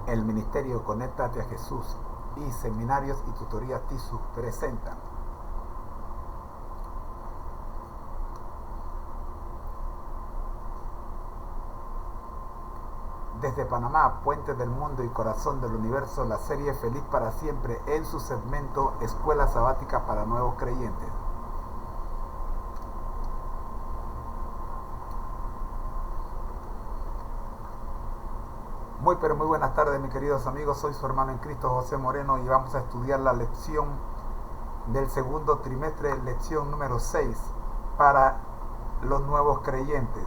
El Ministerio Conéctate a Jesús y Seminarios y Tutorías TISU presentan desde Panamá, puente del mundo y corazón del universo, la serie Feliz para Siempre en su segmento Escuela Sabática para Nuevos Creyentes. Muy buenas tardes, mis queridos amigos. Soy su hermano en Cristo, José Moreno, y vamos a estudiar la lección del segundo trimestre, lección número 6 para los nuevos creyentes.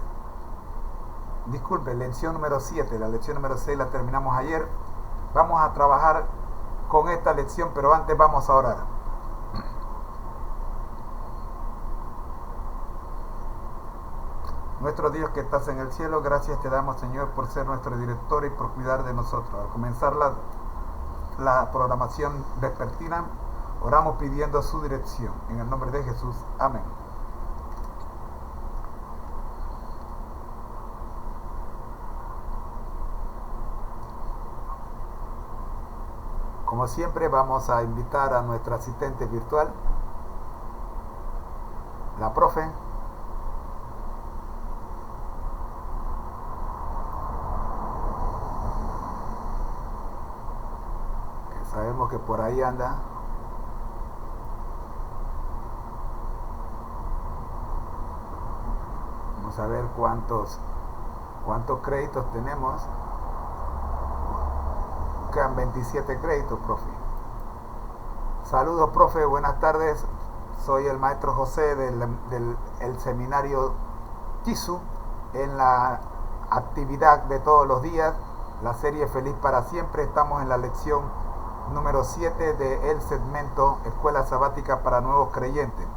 Disculpe, lección número 7, la lección número 6 la terminamos ayer. Vamos a trabajar con esta lección, pero antes vamos a orar. Nuestro Dios que estás en el cielo, gracias te damos, Señor, por ser nuestro director y por cuidar de nosotros. Al comenzar la programación vespertina, oramos pidiendo su dirección. En el nombre de Jesús, amén. Como siempre, vamos a invitar a nuestra asistente virtual, la profe. Sabemos que por ahí anda. Vamos a ver cuántos créditos tenemos. Quedan 27 créditos, profe. Saludos, profe, buenas tardes. Soy el maestro José del seminario TISU, en la actividad de todos los días, la serie Feliz para Siempre. Estamos en la lección número 7 del segmento Escuela Sabática para Nuevos Creyentes.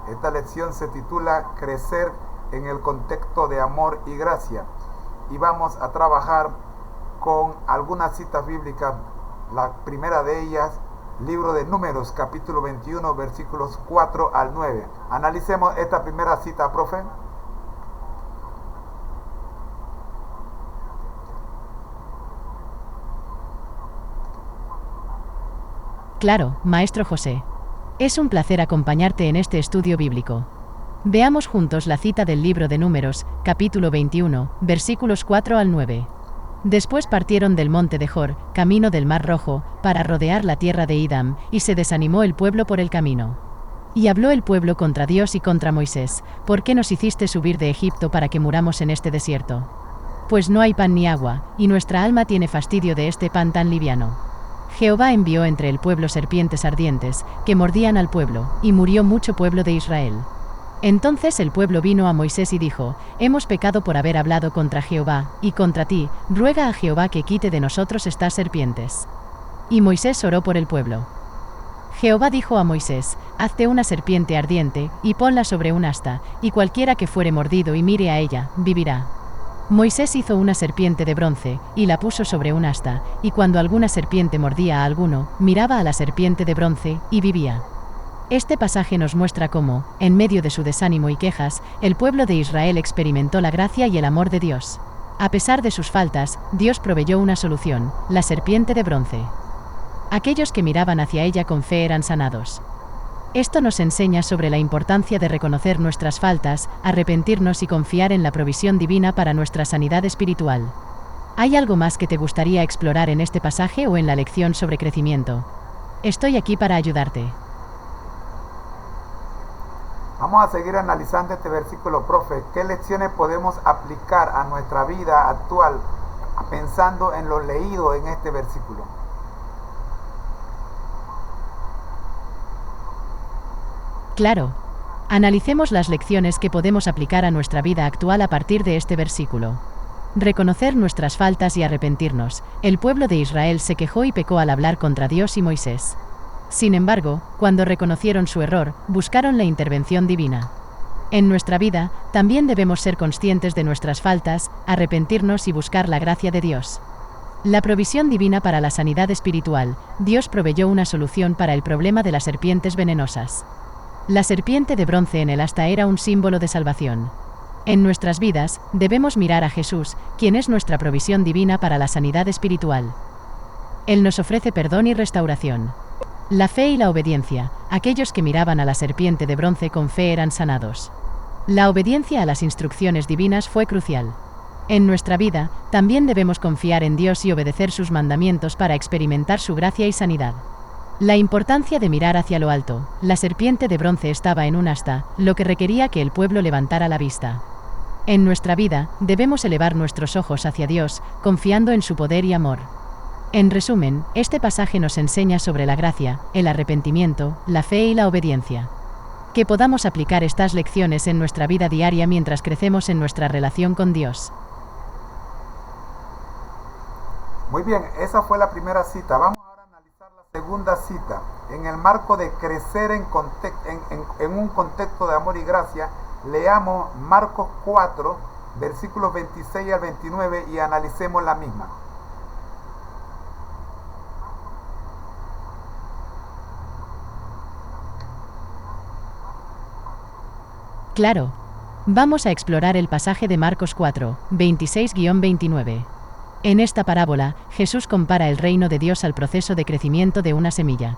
Esta lección se titula Crecer en el contexto de amor y gracia, y vamos a trabajar con algunas citas bíblicas. La primera de ellas, libro de Números, capítulo 21, versículos 4 al 9. Analicemos esta primera cita, profe. Claro, maestro José. Es un placer acompañarte en este estudio bíblico. Veamos juntos la cita del libro de Números, capítulo 21, versículos 4 al 9. Después partieron del monte de Jor, camino del Mar Rojo, para rodear la tierra de Idam, y se desanimó el pueblo por el camino. Y habló el pueblo contra Dios y contra Moisés: ¿Por qué nos hiciste subir de Egipto para que muramos en este desierto? Pues no hay pan ni agua, y nuestra alma tiene fastidio de este pan tan liviano. Jehová envió entre el pueblo serpientes ardientes, que mordían al pueblo, y murió mucho pueblo de Israel. Entonces el pueblo vino a Moisés y dijo: Hemos pecado por haber hablado contra Jehová, y contra ti, ruega a Jehová que quite de nosotros estas serpientes. Y Moisés oró por el pueblo. Jehová dijo a Moisés: Hazte una serpiente ardiente, y ponla sobre un asta, y cualquiera que fuere mordido y mire a ella, vivirá. Moisés hizo una serpiente de bronce, y la puso sobre un asta, y cuando alguna serpiente mordía a alguno, miraba a la serpiente de bronce, y vivía. Este pasaje nos muestra cómo, en medio de su desánimo y quejas, el pueblo de Israel experimentó la gracia y el amor de Dios. A pesar de sus faltas, Dios proveyó una solución: la serpiente de bronce. Aquellos que miraban hacia ella con fe eran sanados. Esto nos enseña sobre la importancia de reconocer nuestras faltas, arrepentirnos y confiar en la provisión divina para nuestra sanidad espiritual. ¿Hay algo más que te gustaría explorar en este pasaje o en la lección sobre crecimiento? Estoy aquí para ayudarte. Vamos a seguir analizando este versículo, profe. ¿Qué lecciones podemos aplicar a nuestra vida actual pensando en lo leído en este versículo? Claro. Analicemos las lecciones que podemos aplicar a nuestra vida actual a partir de este versículo. Reconocer nuestras faltas y arrepentirnos. El pueblo de Israel se quejó y pecó al hablar contra Dios y Moisés. Sin embargo, cuando reconocieron su error, buscaron la intervención divina. En nuestra vida, también debemos ser conscientes de nuestras faltas, arrepentirnos y buscar la gracia de Dios. La provisión divina para la sanidad espiritual. Dios proveyó una solución para el problema de las serpientes venenosas. La serpiente de bronce en el asta era un símbolo de salvación. En nuestras vidas, debemos mirar a Jesús, quien es nuestra provisión divina para la sanidad espiritual. Él nos ofrece perdón y restauración. La fe y la obediencia. Aquellos que miraban a la serpiente de bronce con fe eran sanados. La obediencia a las instrucciones divinas fue crucial. En nuestra vida, también debemos confiar en Dios y obedecer sus mandamientos para experimentar su gracia y sanidad. La importancia de mirar hacia lo alto. La serpiente de bronce estaba en un asta, lo que requería que el pueblo levantara la vista. En nuestra vida, debemos elevar nuestros ojos hacia Dios, confiando en su poder y amor. En resumen, este pasaje nos enseña sobre la gracia, el arrepentimiento, la fe y la obediencia. Que podamos aplicar estas lecciones en nuestra vida diaria mientras crecemos en nuestra relación con Dios. Muy bien, esa fue la primera cita. Vamos ahora a analizar la segunda cita. En el marco de crecer en un contexto de amor y gracia, leamos Marcos 4, versículos 26 al 29 y analicemos la misma. Claro. Vamos a explorar el pasaje de Marcos 4, 26-29. En esta parábola, Jesús compara el reino de Dios al proceso de crecimiento de una semilla.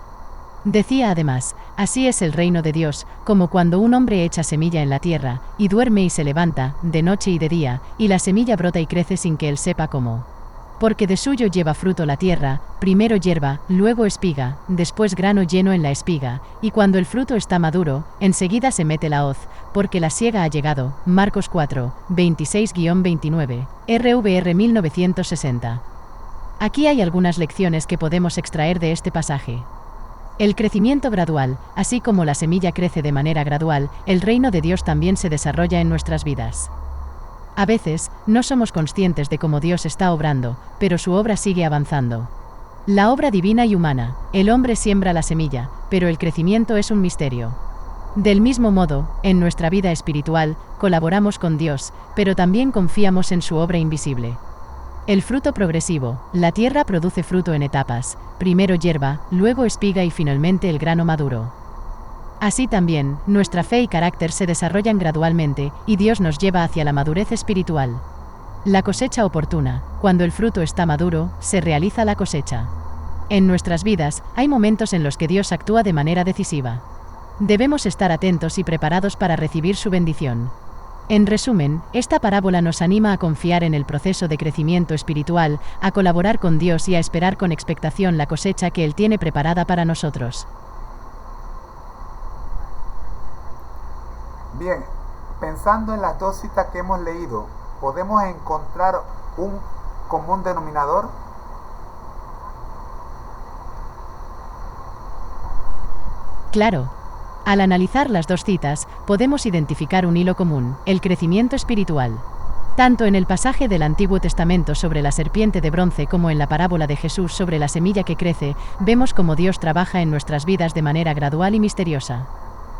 Decía además, así es el reino de Dios, como cuando un hombre echa semilla en la tierra, y duerme y se levanta, de noche y de día, y la semilla brota y crece sin que él sepa cómo. Porque de suyo lleva fruto la tierra, primero hierba, luego espiga, después grano lleno en la espiga, y cuando el fruto está maduro, enseguida se mete la hoz, porque la siega ha llegado. Marcos 4, 26-29, RVR 1960. Aquí hay algunas lecciones que podemos extraer de este pasaje. El crecimiento gradual, así como la semilla crece de manera gradual, el reino de Dios también se desarrolla en nuestras vidas. A veces, no somos conscientes de cómo Dios está obrando, pero su obra sigue avanzando. La obra divina y humana, el hombre siembra la semilla, pero el crecimiento es un misterio. Del mismo modo, en nuestra vida espiritual, colaboramos con Dios, pero también confiamos en su obra invisible. El fruto progresivo, la tierra produce fruto en etapas, primero hierba, luego espiga y finalmente el grano maduro. Así también, nuestra fe y carácter se desarrollan gradualmente, y Dios nos lleva hacia la madurez espiritual. La cosecha oportuna, cuando el fruto está maduro, se realiza la cosecha. En nuestras vidas, hay momentos en los que Dios actúa de manera decisiva. Debemos estar atentos y preparados para recibir su bendición. En resumen, esta parábola nos anima a confiar en el proceso de crecimiento espiritual, a colaborar con Dios y a esperar con expectación la cosecha que Él tiene preparada para nosotros. Bien, pensando en las dos citas que hemos leído, ¿podemos encontrar un común denominador? Claro. Al analizar las dos citas, podemos identificar un hilo común, el crecimiento espiritual. Tanto en el pasaje del Antiguo Testamento sobre la serpiente de bronce como en la parábola de Jesús sobre la semilla que crece, vemos cómo Dios trabaja en nuestras vidas de manera gradual y misteriosa.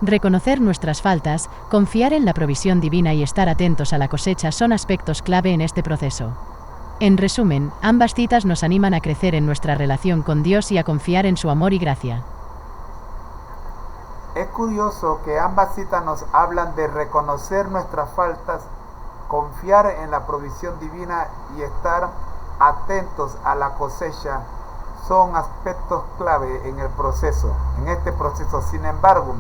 Reconocer nuestras faltas, confiar en la provisión divina y estar atentos a la cosecha son aspectos clave en este proceso. En resumen, ambas citas nos animan a crecer en nuestra relación con Dios y a confiar en su amor y gracia. Es curioso que ambas citas nos hablan de reconocer nuestras faltas, confiar en la provisión divina y estar atentos a la cosecha. Son aspectos clave en este proceso. Sin embargo,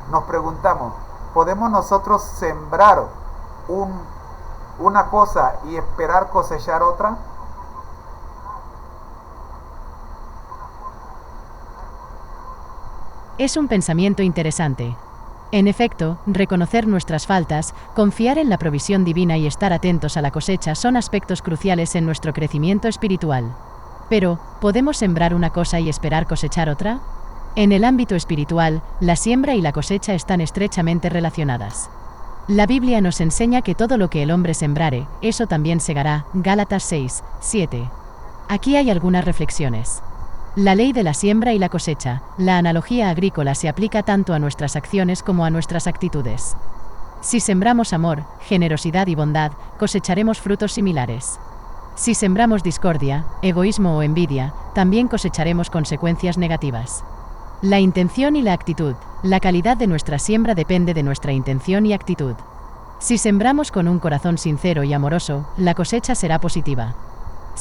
nos preguntamos, ¿podemos nosotros sembrar una cosa y esperar cosechar otra? Es un pensamiento interesante. En efecto, reconocer nuestras faltas, confiar en la provisión divina y estar atentos a la cosecha son aspectos cruciales en nuestro crecimiento espiritual. Pero, ¿podemos sembrar una cosa y esperar cosechar otra? En el ámbito espiritual, la siembra y la cosecha están estrechamente relacionadas. La Biblia nos enseña que todo lo que el hombre sembrare, eso también segará. Gálatas 6, 7. Aquí hay algunas reflexiones. La ley de la siembra y la cosecha, la analogía agrícola se aplica tanto a nuestras acciones como a nuestras actitudes. Si sembramos amor, generosidad y bondad, cosecharemos frutos similares. Si sembramos discordia, egoísmo o envidia, también cosecharemos consecuencias negativas. La intención y la actitud, la calidad de nuestra siembra depende de nuestra intención y actitud. Si sembramos con un corazón sincero y amoroso, la cosecha será positiva.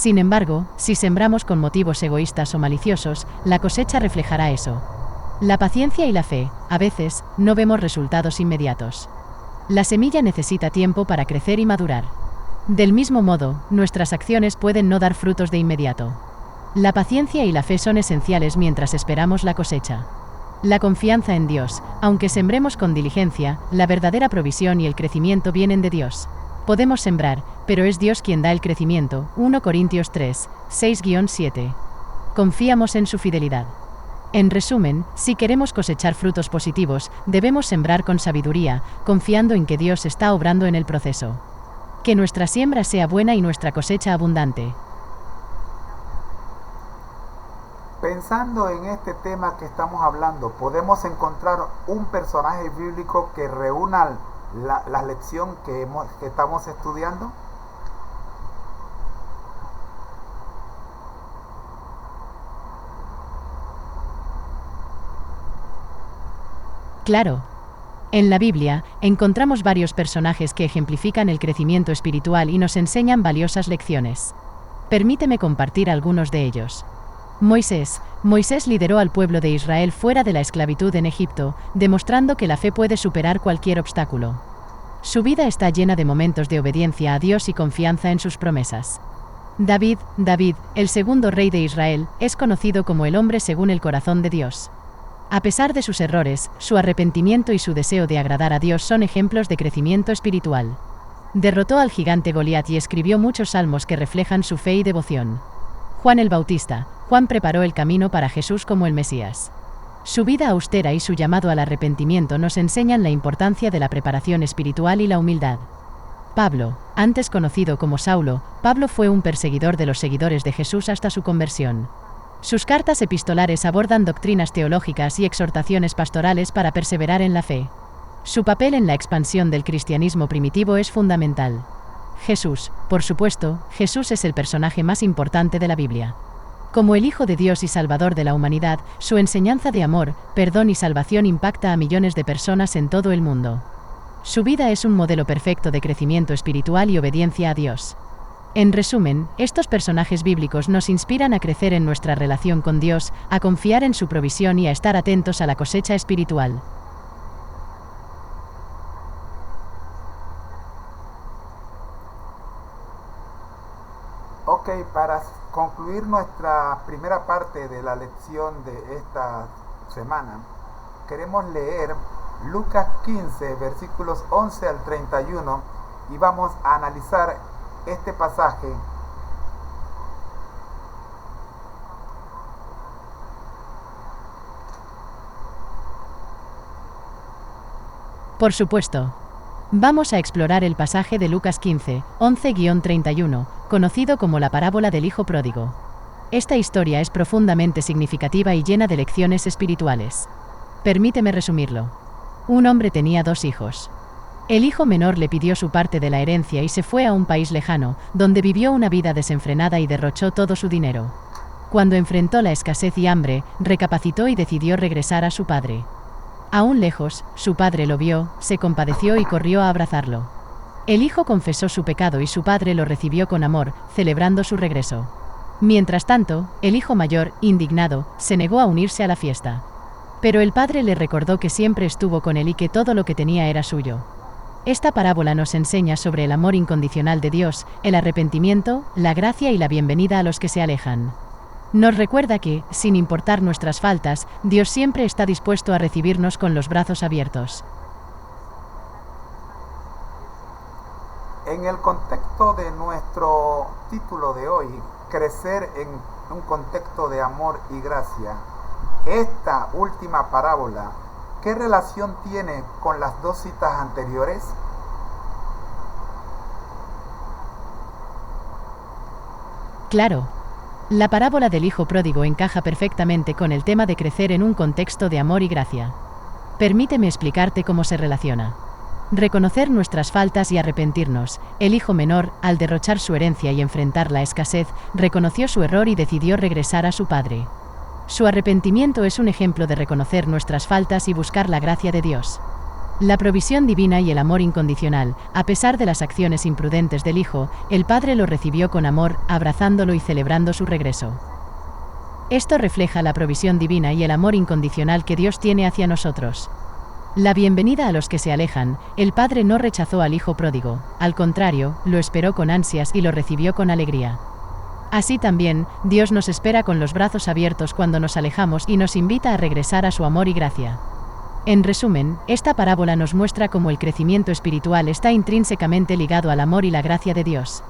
Sin embargo, si sembramos con motivos egoístas o maliciosos, la cosecha reflejará eso. La paciencia y la fe, a veces, no vemos resultados inmediatos. La semilla necesita tiempo para crecer y madurar. Del mismo modo, nuestras acciones pueden no dar frutos de inmediato. La paciencia y la fe son esenciales mientras esperamos la cosecha. La confianza en Dios, aunque sembremos con diligencia, la verdadera provisión y el crecimiento vienen de Dios. Podemos sembrar, pero es Dios quien da el crecimiento. 1 Corintios 3, 6-7. Confiamos en su fidelidad. En resumen, si queremos cosechar frutos positivos, debemos sembrar con sabiduría, confiando en que Dios está obrando en el proceso. Que nuestra siembra sea buena y nuestra cosecha abundante. Pensando en este tema que estamos hablando, ¿podemos encontrar un personaje bíblico que reúna la lección que estamos estudiando? Claro. En la Biblia, encontramos varios personajes que ejemplifican el crecimiento espiritual y nos enseñan valiosas lecciones. Permíteme compartir algunos de ellos. Moisés lideró al pueblo de Israel fuera de la esclavitud en Egipto, demostrando que la fe puede superar cualquier obstáculo. Su vida está llena de momentos de obediencia a Dios y confianza en sus promesas. David, el segundo rey de Israel, es conocido como el hombre según el corazón de Dios. A pesar de sus errores, su arrepentimiento y su deseo de agradar a Dios son ejemplos de crecimiento espiritual. Derrotó al gigante Goliat y escribió muchos salmos que reflejan su fe y devoción. Juan el Bautista preparó el camino para Jesús como el Mesías. Su vida austera y su llamado al arrepentimiento nos enseñan la importancia de la preparación espiritual y la humildad. Pablo, antes conocido como Saulo, fue un perseguidor de los seguidores de Jesús hasta su conversión. Sus cartas epistolares abordan doctrinas teológicas y exhortaciones pastorales para perseverar en la fe. Su papel en la expansión del cristianismo primitivo es fundamental. Jesús, por supuesto, Jesús es el personaje más importante de la Biblia. Como el Hijo de Dios y Salvador de la humanidad, su enseñanza de amor, perdón y salvación impacta a millones de personas en todo el mundo. Su vida es un modelo perfecto de crecimiento espiritual y obediencia a Dios. En resumen, estos personajes bíblicos nos inspiran a crecer en nuestra relación con Dios, a confiar en su provisión y a estar atentos a la cosecha espiritual. Ok, para concluir nuestra primera parte de la lección de esta semana, queremos leer Lucas 15, versículos 11 al 31, y vamos a analizar este pasaje. Por supuesto. Vamos a explorar el pasaje de Lucas 15, 11-31, conocido como la parábola del Hijo Pródigo. Esta historia es profundamente significativa y llena de lecciones espirituales. Permíteme resumirlo. Un hombre tenía 2 hijos. El hijo menor le pidió su parte de la herencia y se fue a un país lejano, donde vivió una vida desenfrenada y derrochó todo su dinero. Cuando enfrentó la escasez y hambre, recapacitó y decidió regresar a su padre. Aún lejos, su padre lo vio, se compadeció y corrió a abrazarlo. El hijo confesó su pecado y su padre lo recibió con amor, celebrando su regreso. Mientras tanto, el hijo mayor, indignado, se negó a unirse a la fiesta. Pero el padre le recordó que siempre estuvo con él y que todo lo que tenía era suyo. Esta parábola nos enseña sobre el amor incondicional de Dios, el arrepentimiento, la gracia y la bienvenida a los que se alejan. Nos recuerda que, sin importar nuestras faltas, Dios siempre está dispuesto a recibirnos con los brazos abiertos. En el contexto de nuestro título de hoy, crecer en un contexto de amor y gracia, esta última parábola, ¿qué relación tiene con las 2 citas anteriores? Claro. La parábola del Hijo Pródigo encaja perfectamente con el tema de crecer en un contexto de amor y gracia. Permíteme explicarte cómo se relaciona. Reconocer nuestras faltas y arrepentirnos. El hijo menor, al derrochar su herencia y enfrentar la escasez, reconoció su error y decidió regresar a su padre. Su arrepentimiento es un ejemplo de reconocer nuestras faltas y buscar la gracia de Dios. La provisión divina y el amor incondicional, a pesar de las acciones imprudentes del Hijo, el Padre lo recibió con amor, abrazándolo y celebrando su regreso. Esto refleja la provisión divina y el amor incondicional que Dios tiene hacia nosotros. La bienvenida a los que se alejan, el Padre no rechazó al Hijo pródigo, al contrario, lo esperó con ansias y lo recibió con alegría. Así también, Dios nos espera con los brazos abiertos cuando nos alejamos y nos invita a regresar a su amor y gracia. En resumen, esta parábola nos muestra cómo el crecimiento espiritual está intrínsecamente ligado al amor y la gracia de Dios.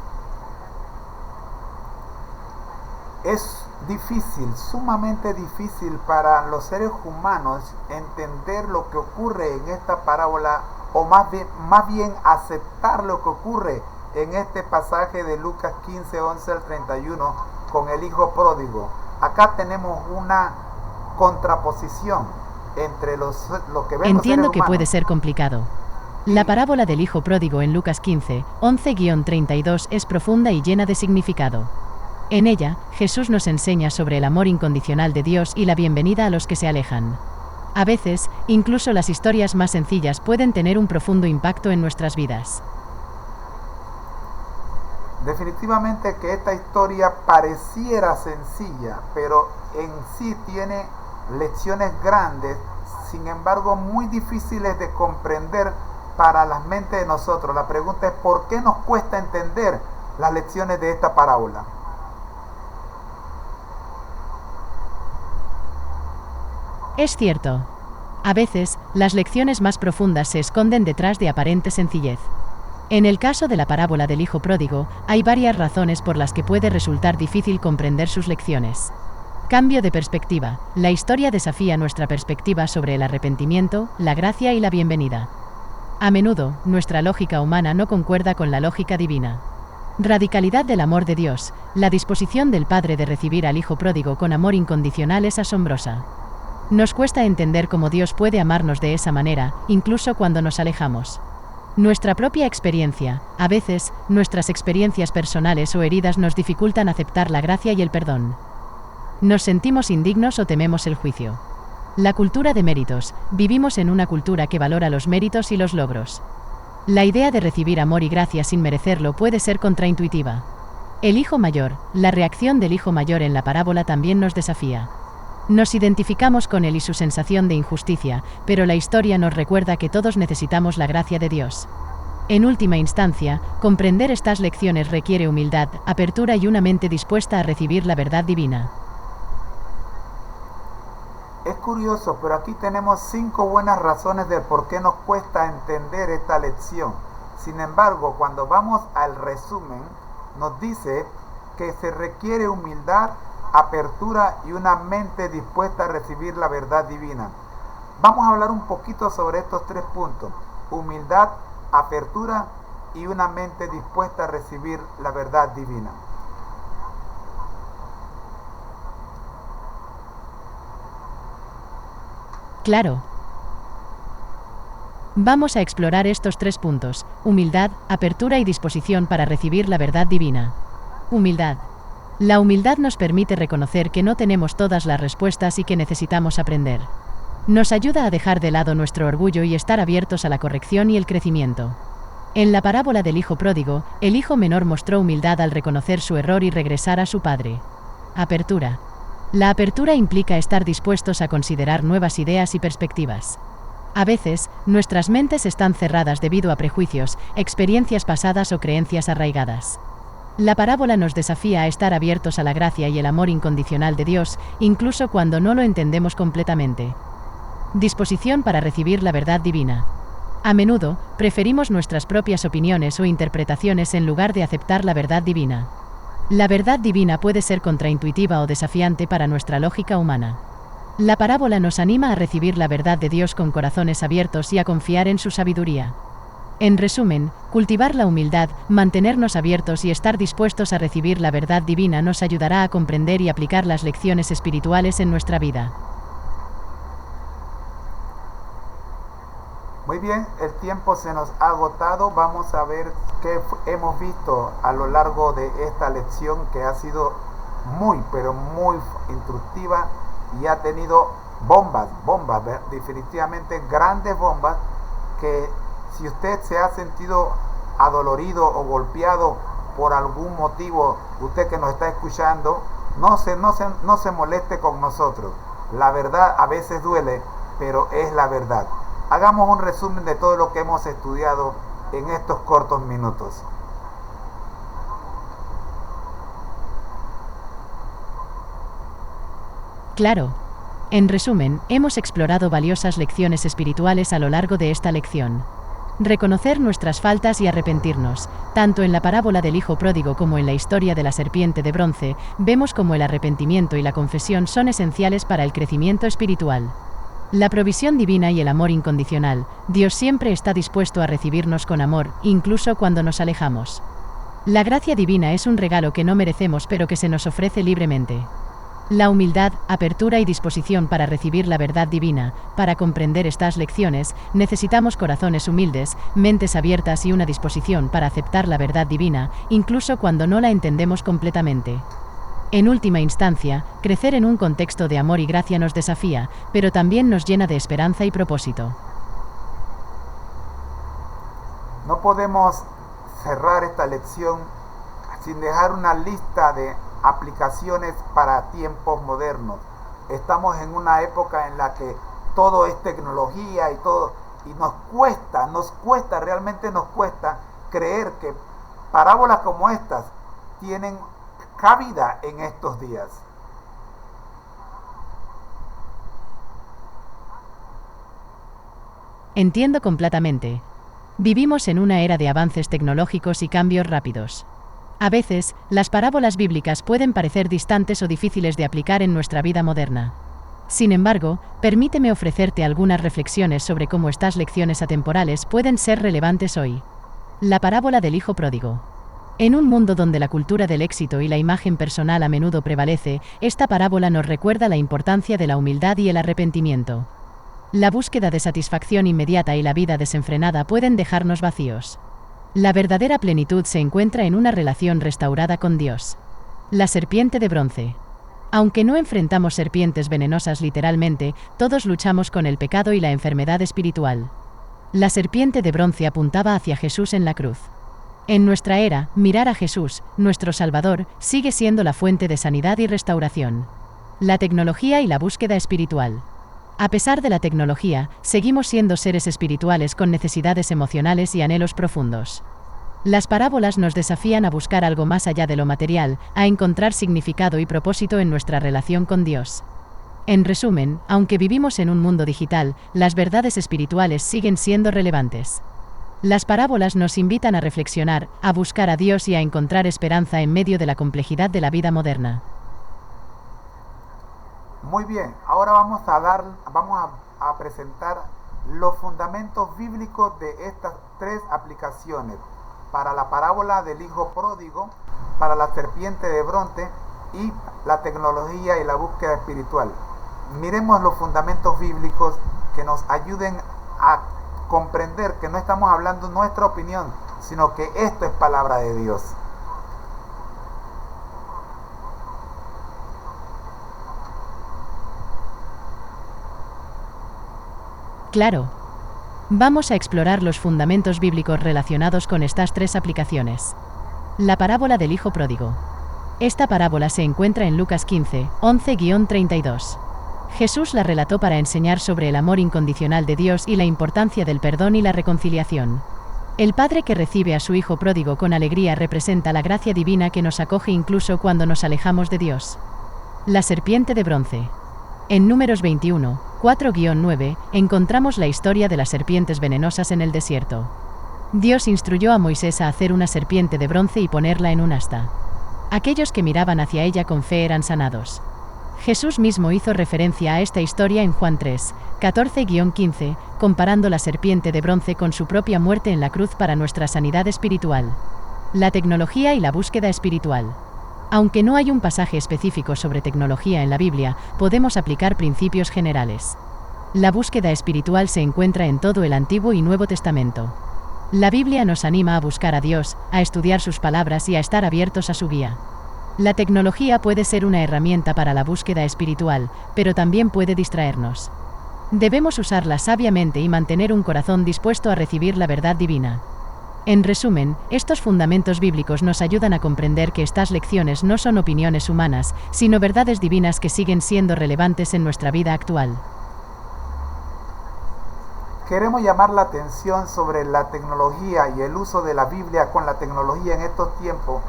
Es difícil, sumamente difícil para los seres humanos entender lo que ocurre en esta parábola, o más bien aceptar lo que ocurre en este pasaje de Lucas 15, 11 al 31 con el hijo pródigo. Acá tenemos una contraposición entre lo que ven. Entiendo que puede ser complicado. La parábola del hijo pródigo en Lucas 15, 11-32 es profunda y llena de significado. En ella, Jesús nos enseña sobre el amor incondicional de Dios y la bienvenida a los que se alejan. A veces, incluso las historias más sencillas pueden tener un profundo impacto en nuestras vidas. Definitivamente que esta historia pareciera sencilla, pero en sí tiene lecciones grandes, sin embargo muy difíciles de comprender para las mentes de nosotros. La pregunta es: ¿por qué nos cuesta entender las lecciones de esta parábola? Es cierto. A veces, las lecciones más profundas se esconden detrás de aparente sencillez. En el caso de la parábola del hijo pródigo, hay varias razones por las que puede resultar difícil comprender sus lecciones. Cambio de perspectiva. La historia desafía nuestra perspectiva sobre el arrepentimiento, la gracia y la bienvenida. A menudo, nuestra lógica humana no concuerda con la lógica divina. Radicalidad del amor de Dios. La disposición del Padre de recibir al hijo pródigo con amor incondicional es asombrosa. Nos cuesta entender cómo Dios puede amarnos de esa manera, incluso cuando nos alejamos. Nuestra propia experiencia, a veces, nuestras experiencias personales o heridas nos dificultan aceptar la gracia y el perdón. Nos sentimos indignos o tememos el juicio. La cultura de méritos. Vivimos en una cultura que valora los méritos y los logros. La idea de recibir amor y gracia sin merecerlo puede ser contraintuitiva. El hijo mayor. La reacción del hijo mayor en la parábola también nos desafía. Nos identificamos con él y su sensación de injusticia, pero la historia nos recuerda que todos necesitamos la gracia de Dios. En última instancia, comprender estas lecciones requiere humildad, apertura y una mente dispuesta a recibir la verdad divina. Es curioso, pero aquí tenemos 5 buenas razones de por qué nos cuesta entender esta lección. Sin embargo, cuando vamos al resumen, nos dice que se requiere humildad, apertura y una mente dispuesta a recibir la verdad divina. Vamos a hablar un poquito sobre estos 3 puntos: humildad, apertura y una mente dispuesta a recibir la verdad divina. Claro. Vamos a explorar estos 3 puntos: humildad, apertura y disposición para recibir la verdad divina. Humildad. La humildad nos permite reconocer que no tenemos todas las respuestas y que necesitamos aprender. Nos ayuda a dejar de lado nuestro orgullo y estar abiertos a la corrección y el crecimiento. En la parábola del hijo pródigo, el hijo menor mostró humildad al reconocer su error y regresar a su padre. Apertura. La apertura implica estar dispuestos a considerar nuevas ideas y perspectivas. A veces, nuestras mentes están cerradas debido a prejuicios, experiencias pasadas o creencias arraigadas. La parábola nos desafía a estar abiertos a la gracia y el amor incondicional de Dios, incluso cuando no lo entendemos completamente. Disposición para recibir la verdad divina. A menudo, preferimos nuestras propias opiniones o interpretaciones en lugar de aceptar la verdad divina. La verdad divina puede ser contraintuitiva o desafiante para nuestra lógica humana. La parábola nos anima a recibir la verdad de Dios con corazones abiertos y a confiar en su sabiduría. En resumen, cultivar la humildad, mantenernos abiertos y estar dispuestos a recibir la verdad divina nos ayudará a comprender y aplicar las lecciones espirituales en nuestra vida. Muy bien, el tiempo se nos ha agotado. Vamos a ver qué hemos visto a lo largo de esta lección, que ha sido muy, pero muy instructiva y ha tenido bombas, definitivamente grandes bombas, que si usted se ha sentido adolorido o golpeado por algún motivo, usted que nos está escuchando, no se moleste con nosotros. La verdad a veces duele, pero es la verdad. Hagamos un resumen de todo lo que hemos estudiado en estos cortos minutos. Claro. En resumen, hemos explorado valiosas lecciones espirituales a lo largo de esta lección. Reconocer nuestras faltas y arrepentirnos. Tanto en la parábola del hijo pródigo como en la historia de la serpiente de bronce, vemos cómo el arrepentimiento y la confesión son esenciales para el crecimiento espiritual. La provisión divina y el amor incondicional. Dios siempre está dispuesto a recibirnos con amor, incluso cuando nos alejamos. La gracia divina es un regalo que no merecemos pero que se nos ofrece libremente. La humildad, apertura y disposición para recibir la verdad divina. Para comprender estas lecciones, necesitamos corazones humildes, mentes abiertas y una disposición para aceptar la verdad divina, incluso cuando no la entendemos completamente. En última instancia, crecer en un contexto de amor y gracia nos desafía, pero también nos llena de esperanza y propósito. No podemos cerrar esta lección sin dejar una lista de aplicaciones para tiempos modernos. Estamos en una época en la que todo es tecnología y todo, y realmente nos cuesta creer que parábolas como estas tienen cabida en estos días. Entiendo completamente. Vivimos en una era de avances tecnológicos y cambios rápidos. A veces, las parábolas bíblicas pueden parecer distantes o difíciles de aplicar en nuestra vida moderna. Sin embargo, permíteme ofrecerte algunas reflexiones sobre cómo estas lecciones atemporales pueden ser relevantes hoy. La parábola del hijo pródigo. En un mundo donde la cultura del éxito y la imagen personal a menudo prevalece, esta parábola nos recuerda la importancia de la humildad y el arrepentimiento. La búsqueda de satisfacción inmediata y la vida desenfrenada pueden dejarnos vacíos. La verdadera plenitud se encuentra en una relación restaurada con Dios. La serpiente de bronce. Aunque no enfrentamos serpientes venenosas literalmente, todos luchamos con el pecado y la enfermedad espiritual. La serpiente de bronce apuntaba hacia Jesús en la cruz. En nuestra era, mirar a Jesús, nuestro Salvador, sigue siendo la fuente de sanidad y restauración. La tecnología y la búsqueda espiritual. A pesar de la tecnología, seguimos siendo seres espirituales con necesidades emocionales y anhelos profundos. Las parábolas nos desafían a buscar algo más allá de lo material, a encontrar significado y propósito en nuestra relación con Dios. En resumen, aunque vivimos en un mundo digital, las verdades espirituales siguen siendo relevantes. Las parábolas nos invitan a reflexionar, a buscar a Dios y a encontrar esperanza en medio de la complejidad de la vida moderna. Muy bien, ahora vamos a presentar los fundamentos bíblicos de estas tres aplicaciones: para la parábola del hijo pródigo, para la serpiente de bronce y la tecnología y la búsqueda espiritual. Miremos los fundamentos bíblicos que nos ayuden a comprender que no estamos hablando nuestra opinión, sino que esto es palabra de Dios. Claro. Vamos a explorar los fundamentos bíblicos relacionados con estas tres aplicaciones. La parábola del hijo pródigo. Esta parábola se encuentra en Lucas 15, 11-32. Jesús la relató para enseñar sobre el amor incondicional de Dios y la importancia del perdón y la reconciliación. El padre que recibe a su hijo pródigo con alegría representa la gracia divina que nos acoge incluso cuando nos alejamos de Dios. La serpiente de bronce. En Números 21, 4-9, encontramos la historia de las serpientes venenosas en el desierto. Dios instruyó a Moisés a hacer una serpiente de bronce y ponerla en un asta. Aquellos que miraban hacia ella con fe eran sanados. Jesús mismo hizo referencia a esta historia en Juan 3, 14-15, comparando la serpiente de bronce con su propia muerte en la cruz para nuestra sanidad espiritual. La tecnología y la búsqueda espiritual. Aunque no hay un pasaje específico sobre tecnología en la Biblia, podemos aplicar principios generales. La búsqueda espiritual se encuentra en todo el Antiguo y Nuevo Testamento. La Biblia nos anima a buscar a Dios, a estudiar sus palabras y a estar abiertos a su guía. La tecnología puede ser una herramienta para la búsqueda espiritual, pero también puede distraernos. Debemos usarla sabiamente y mantener un corazón dispuesto a recibir la verdad divina. En resumen, estos fundamentos bíblicos nos ayudan a comprender que estas lecciones no son opiniones humanas, sino verdades divinas que siguen siendo relevantes en nuestra vida actual. Queremos llamar la atención sobre la tecnología y el uso de la Biblia con la tecnología en estos tiempos,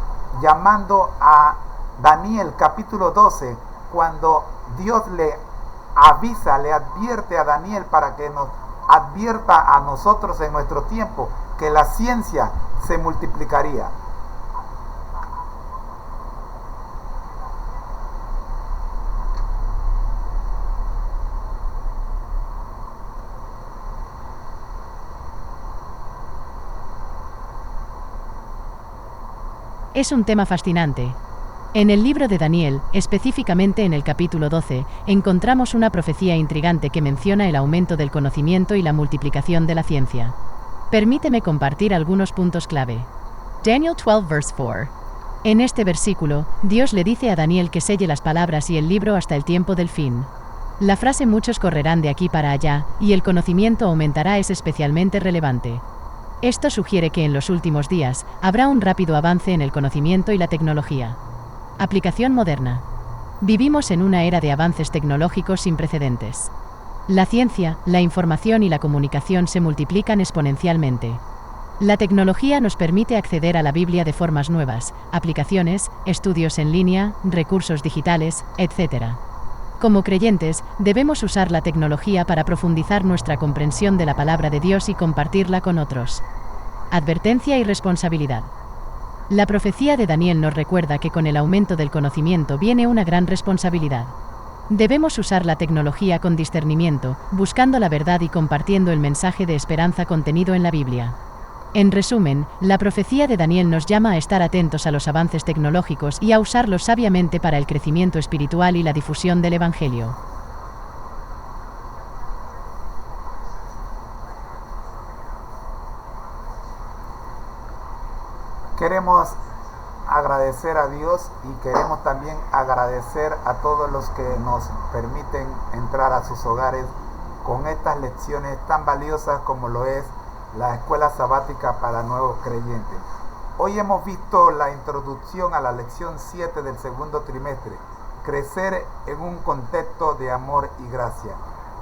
llamando a Daniel capítulo 12, cuando Dios le avisa, le advierte a Daniel para que nos advierta a nosotros en nuestro tiempo que la ciencia se multiplicaría. Es un tema fascinante. En el libro de Daniel, específicamente en el capítulo 12, encontramos una profecía intrigante que menciona el aumento del conocimiento y la multiplicación de la ciencia. Permíteme compartir algunos puntos clave. Daniel 12 verse 4. En este versículo, Dios le dice a Daniel que selle las palabras y el libro hasta el tiempo del fin. La frase "muchos correrán de aquí para allá, y el conocimiento aumentará" es especialmente relevante. Esto sugiere que en los últimos días habrá un rápido avance en el conocimiento y la tecnología. Aplicación moderna. Vivimos en una era de avances tecnológicos sin precedentes. La ciencia, la información y la comunicación se multiplican exponencialmente. La tecnología nos permite acceder a la Biblia de formas nuevas, aplicaciones, estudios en línea, recursos digitales, etc. Como creyentes, debemos usar la tecnología para profundizar nuestra comprensión de la palabra de Dios y compartirla con otros. Advertencia y responsabilidad. La profecía de Daniel nos recuerda que con el aumento del conocimiento viene una gran responsabilidad. Debemos usar la tecnología con discernimiento, buscando la verdad y compartiendo el mensaje de esperanza contenido en la Biblia. En resumen, la profecía de Daniel nos llama a estar atentos a los avances tecnológicos y a usarlos sabiamente para el crecimiento espiritual y la difusión del Evangelio. Queremos agradecer a Dios y queremos también agradecer a todos los que nos permiten entrar a sus hogares con estas lecciones tan valiosas como lo es la escuela sabática para nuevos creyentes. Hoy hemos visto la introducción a la lección 7 del segundo trimestre, crecer en un contexto de amor y gracia.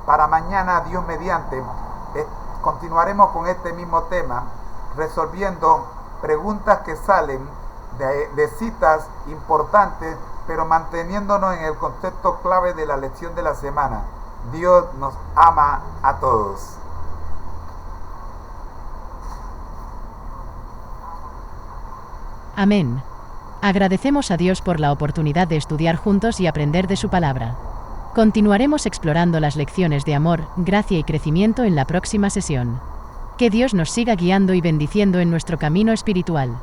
Para mañana, Dios mediante, continuaremos con este mismo tema, resolviendo preguntas que salen de citas importantes, pero manteniéndonos en el contexto clave de la lección de la semana. Dios nos ama a todos. Amén. Agradecemos a Dios por la oportunidad de estudiar juntos y aprender de su palabra. Continuaremos explorando las lecciones de amor, gracia y crecimiento en la próxima sesión. Que Dios nos siga guiando y bendiciendo en nuestro camino espiritual.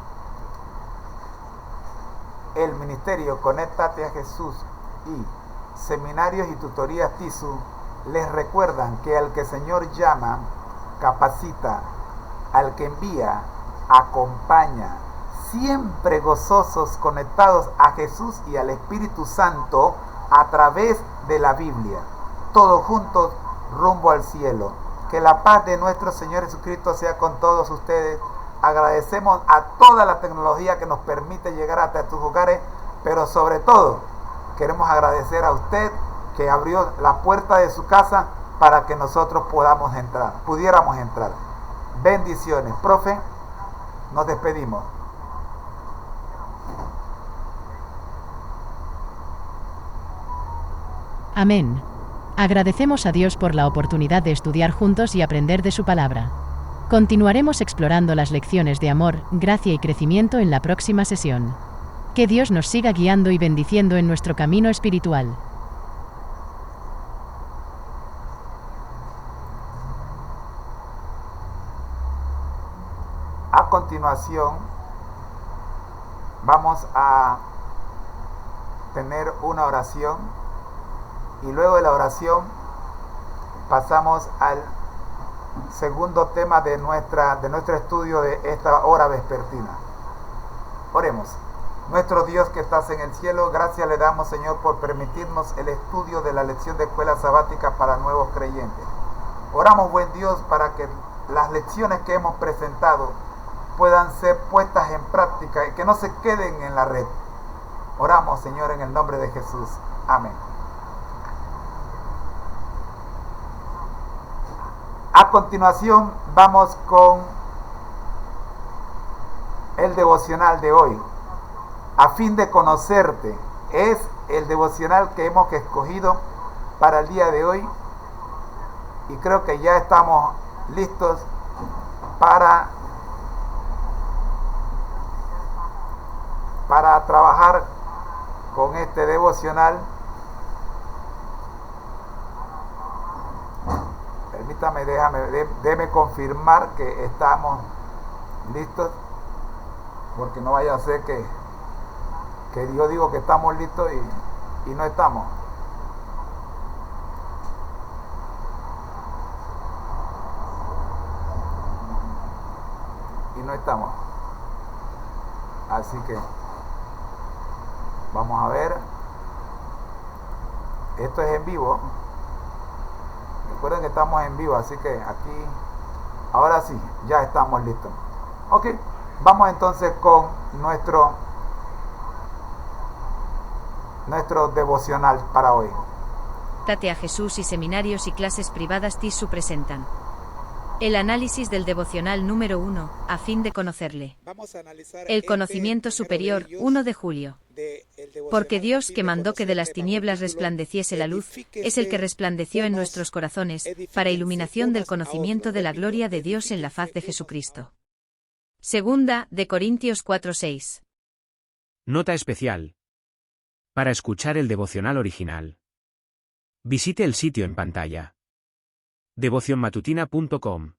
El Ministerio Conéctate a Jesús y Seminarios y Tutorías TISU les recuerdan que al que el Señor llama, capacita, al que envía, acompaña, siempre gozosos, conectados a Jesús y al Espíritu Santo a través de la Biblia, todos juntos rumbo al cielo. Que la paz de nuestro Señor Jesucristo sea con todos ustedes. Agradecemos a toda la tecnología que nos permite llegar hasta tus hogares, pero sobre todo queremos agradecer a usted que abrió la puerta de su casa para que nosotros pudiéramos entrar. Bendiciones. Profe, nos despedimos. Amén. Agradecemos a Dios por la oportunidad de estudiar juntos y aprender de su palabra. Continuaremos explorando las lecciones de amor, gracia y crecimiento en la próxima sesión. Que Dios nos siga guiando y bendiciendo en nuestro camino espiritual. A continuación, vamos a tener una oración y luego de la oración pasamos al segundo tema de nuestro estudio de esta hora vespertina. Oremos. Nuestro Dios que estás en el cielo, gracias le damos, Señor, por permitirnos el estudio de la lección de escuela sabática para nuevos creyentes. Oramos, buen Dios, para que las lecciones que hemos presentado puedan ser puestas en práctica y que no se queden en la red. Oramos, Señor, en el nombre de Jesús. Amén. A continuación, vamos con el devocional de hoy. A fin de conocerte, es el devocional que hemos escogido para el día de hoy. Y creo que ya estamos listos para trabajar con este devocional. Permítame, déjeme confirmar que estamos listos, porque no vaya a ser que yo digo que estamos listos y no estamos. Y no estamos. Así que vamos a ver. Esto es en vivo. Recuerden que estamos en vivo, así que aquí, ahora sí, ya estamos listos. Ok, vamos entonces con nuestro devocional para hoy. Tate a Jesús y seminarios y clases privadas TISU presentan el análisis del devocional número 1, a fin de conocerle. Vamos a analizar El conocimiento superior, 1 de julio. Porque Dios, que mandó que de las tinieblas resplandeciese la luz, es el que resplandeció en nuestros corazones, para iluminación del conocimiento de la gloria de Dios en la faz de Jesucristo. Segunda de Corintios 4:6. Nota especial. Para escuchar el devocional original, visite el sitio en pantalla. Devocionmatutina.com.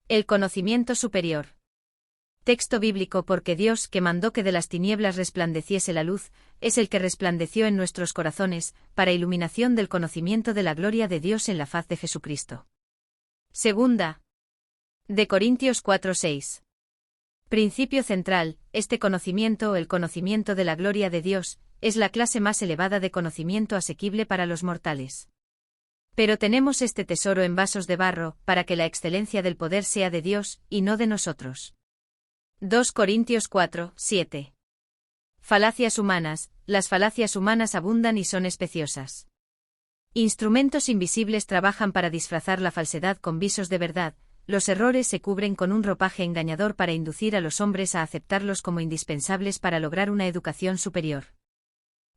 El conocimiento superior. Texto bíblico. Porque Dios, que mandó que de las tinieblas resplandeciese la luz, es el que resplandeció en nuestros corazones, para iluminación del conocimiento de la gloria de Dios en la faz de Jesucristo. Segunda de Corintios 4:6. Principio central. Este conocimiento, el conocimiento de la gloria de Dios, es la clase más elevada de conocimiento asequible para los mortales. Pero tenemos este tesoro en vasos de barro, para que la excelencia del poder sea de Dios, y no de nosotros. 2 Corintios 4:7. Falacias humanas. Las falacias humanas abundan y son especiosas. Instrumentos invisibles trabajan para disfrazar la falsedad con visos de verdad. Los errores se cubren con un ropaje engañador para inducir a los hombres a aceptarlos como indispensables para lograr una educación superior.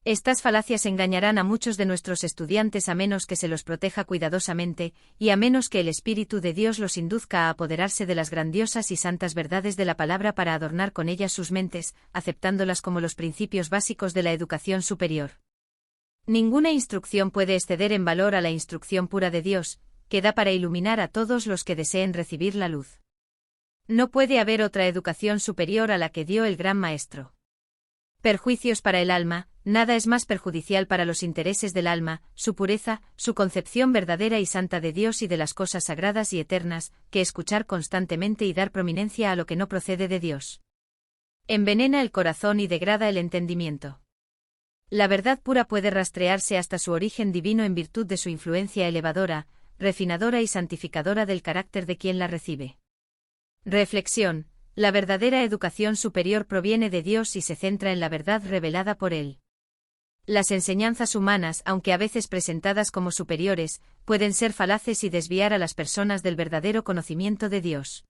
Estas falacias engañarán a muchos de nuestros estudiantes a menos que se los proteja cuidadosamente, y a menos que el Espíritu de Dios los induzca a apoderarse de las grandiosas y santas verdades de la palabra para adornar con ellas sus mentes, aceptándolas como los principios básicos de la educación superior. Ninguna instrucción puede exceder en valor a la instrucción pura de Dios, que da para iluminar a todos los que deseen recibir la luz. No puede haber otra educación superior a la que dio el Gran Maestro. Perjuicios para el alma. Nada es más perjudicial para los intereses del alma, su pureza, su concepción verdadera y santa de Dios y de las cosas sagradas y eternas, que escuchar constantemente y dar prominencia a lo que no procede de Dios. Envenena el corazón y degrada el entendimiento. La verdad pura puede rastrearse hasta su origen divino en virtud de su influencia elevadora, refinadora y santificadora del carácter de quien la recibe. Reflexión. La verdadera educación superior proviene de Dios y se centra en la verdad revelada por Él. Las enseñanzas humanas, aunque a veces presentadas como superiores, pueden ser falaces y desviar a las personas del verdadero conocimiento de Dios.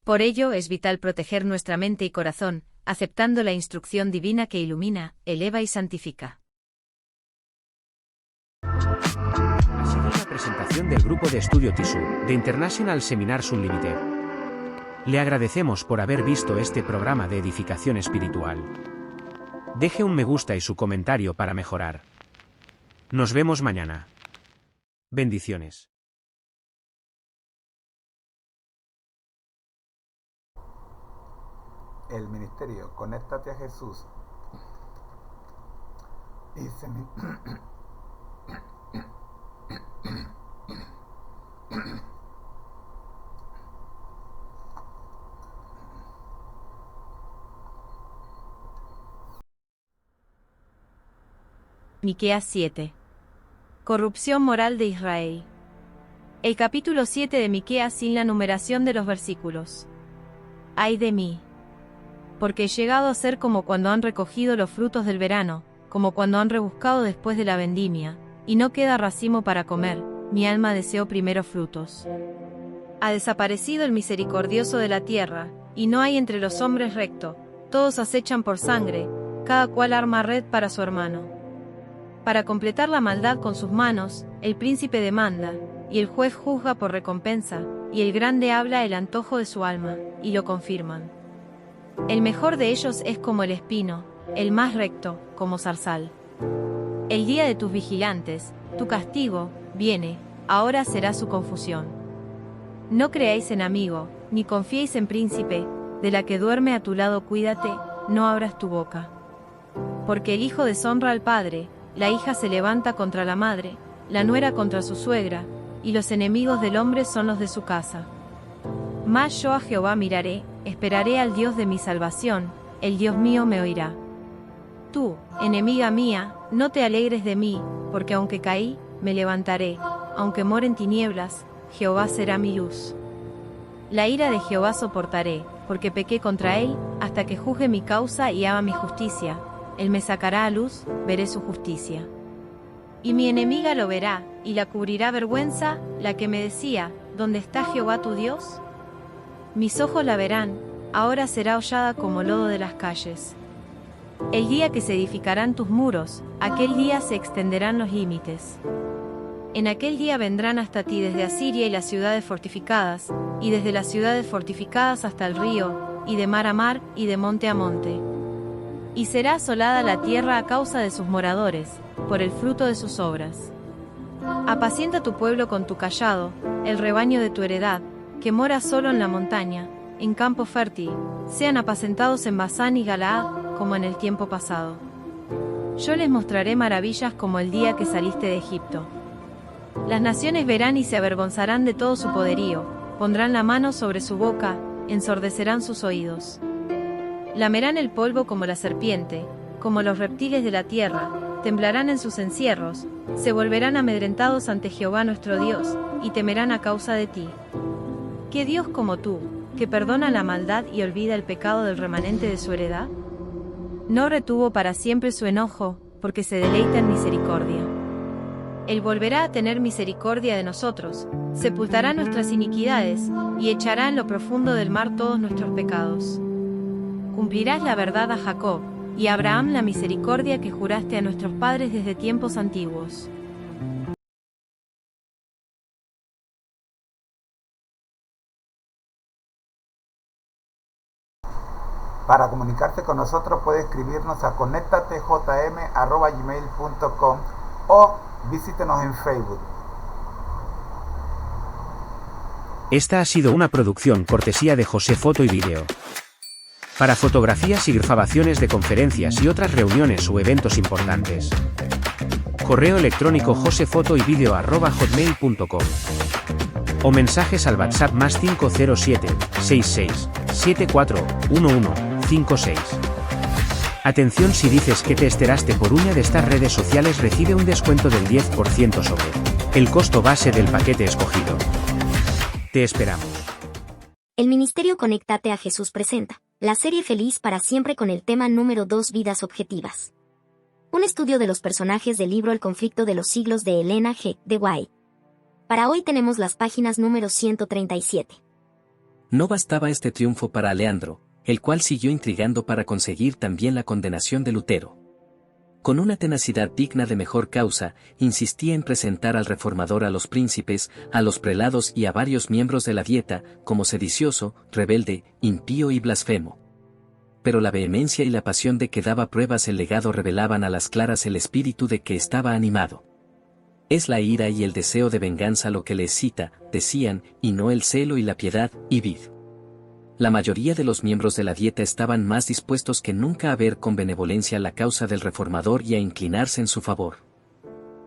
Por ello es vital proteger nuestra mente y corazón, aceptando la instrucción divina que ilumina, eleva y santifica. Ha sido una presentación del grupo de estudio TISU, de International Seminars Unlimited. Le agradecemos por haber visto este programa de edificación espiritual. Deje un me gusta y su comentario para mejorar. Nos vemos mañana. Bendiciones. El ministerio, conéctate a Jesús. Y Miqueas 7. Corrupción moral de Israel. El capítulo 7 de Miqueas sin la numeración de los versículos. Ay de mí. Porque he llegado a ser como cuando han recogido los frutos del verano, como cuando han rebuscado después de la vendimia, y no queda racimo para comer, mi alma deseó primeros frutos. Ha desaparecido el misericordioso de la tierra, y no hay entre los hombres recto, todos acechan por sangre, cada cual arma red para su hermano. Para completar la maldad con sus manos, el príncipe demanda, y el juez juzga por recompensa, y el grande habla el antojo de su alma, y lo confirman. El mejor de ellos es como el espino, el más recto, como zarzal. El día de tus vigilantes, tu castigo, viene, ahora será su confusión. No creáis en amigo, ni confiéis en príncipe, de la que duerme a tu lado cuídate, no abras tu boca. Porque el hijo deshonra al padre, la hija se levanta contra la madre, la nuera contra su suegra, y los enemigos del hombre son los de su casa. Mas yo a Jehová miraré, esperaré al Dios de mi salvación, el Dios mío me oirá. Tú, enemiga mía, no te alegres de mí, porque aunque caí, me levantaré, aunque more en tinieblas, Jehová será mi luz. La ira de Jehová soportaré, porque pequé contra él, hasta que juzgue mi causa y haga mi justicia. Él me sacará a luz, veré su justicia. Y mi enemiga lo verá, y la cubrirá vergüenza, la que me decía, ¿dónde está Jehová tu Dios? Mis ojos la verán, ahora será hollada como lodo de las calles. El día que se edificarán tus muros, aquel día se extenderán los límites. En aquel día vendrán hasta ti desde Asiria y las ciudades fortificadas, y desde las ciudades fortificadas hasta el río, y de mar a mar, y de monte a monte. Y será asolada la tierra a causa de sus moradores, por el fruto de sus obras. Apacienta tu pueblo con tu cayado, el rebaño de tu heredad, que mora solo en la montaña, en campo fértil, sean apacentados en Basán y Galaad, como en el tiempo pasado. Yo les mostraré maravillas como el día que saliste de Egipto. Las naciones verán y se avergonzarán de todo su poderío, pondrán la mano sobre su boca, ensordecerán sus oídos. Lamerán el polvo como la serpiente, como los reptiles de la tierra, temblarán en sus encierros, se volverán amedrentados ante Jehová nuestro Dios, y temerán a causa de ti. ¿Qué Dios como tú, que perdona la maldad y olvida el pecado del remanente de su heredad? No retuvo para siempre su enojo, porque se deleita en misericordia. Él volverá a tener misericordia de nosotros, sepultará nuestras iniquidades, y echará en lo profundo del mar todos nuestros pecados. Cumplirás la verdad a Jacob, y a Abraham la misericordia que juraste a nuestros padres desde tiempos antiguos. Para comunicarte con nosotros puedes escribirnos a conectatejm@gmail.com o visítenos en Facebook. Esta ha sido una producción cortesía de José Foto y Vídeo. Para fotografías y grabaciones de conferencias y otras reuniones u eventos importantes. Correo electrónico josefotoyvideo@hotmail.com o mensajes al WhatsApp más 507 66 74 11 56. Atención, si dices que te enteraste por una de estas redes sociales recibe un descuento del 10% sobre el costo base del paquete escogido. Te esperamos. El Ministerio Conéctate a Jesús presenta la serie Feliz para Siempre con el tema número 2, Vidas Objetivas. Un estudio de los personajes del libro El conflicto de los siglos de Elena G. de White. Para hoy tenemos las páginas número 137. No bastaba este triunfo para Aleandro, el cual siguió intrigando para conseguir también la condenación de Lutero. Con una tenacidad digna de mejor causa, insistía en presentar al reformador a los príncipes, a los prelados y a varios miembros de la Dieta, como sedicioso, rebelde, impío y blasfemo. Pero la vehemencia y la pasión de que daba pruebas el legado revelaban a las claras el espíritu de que estaba animado. Es la ira y el deseo de venganza lo que le excita, decían, y no el celo y la piedad, y vid. La mayoría de los miembros de la Dieta estaban más dispuestos que nunca a ver con benevolencia la causa del reformador y a inclinarse en su favor.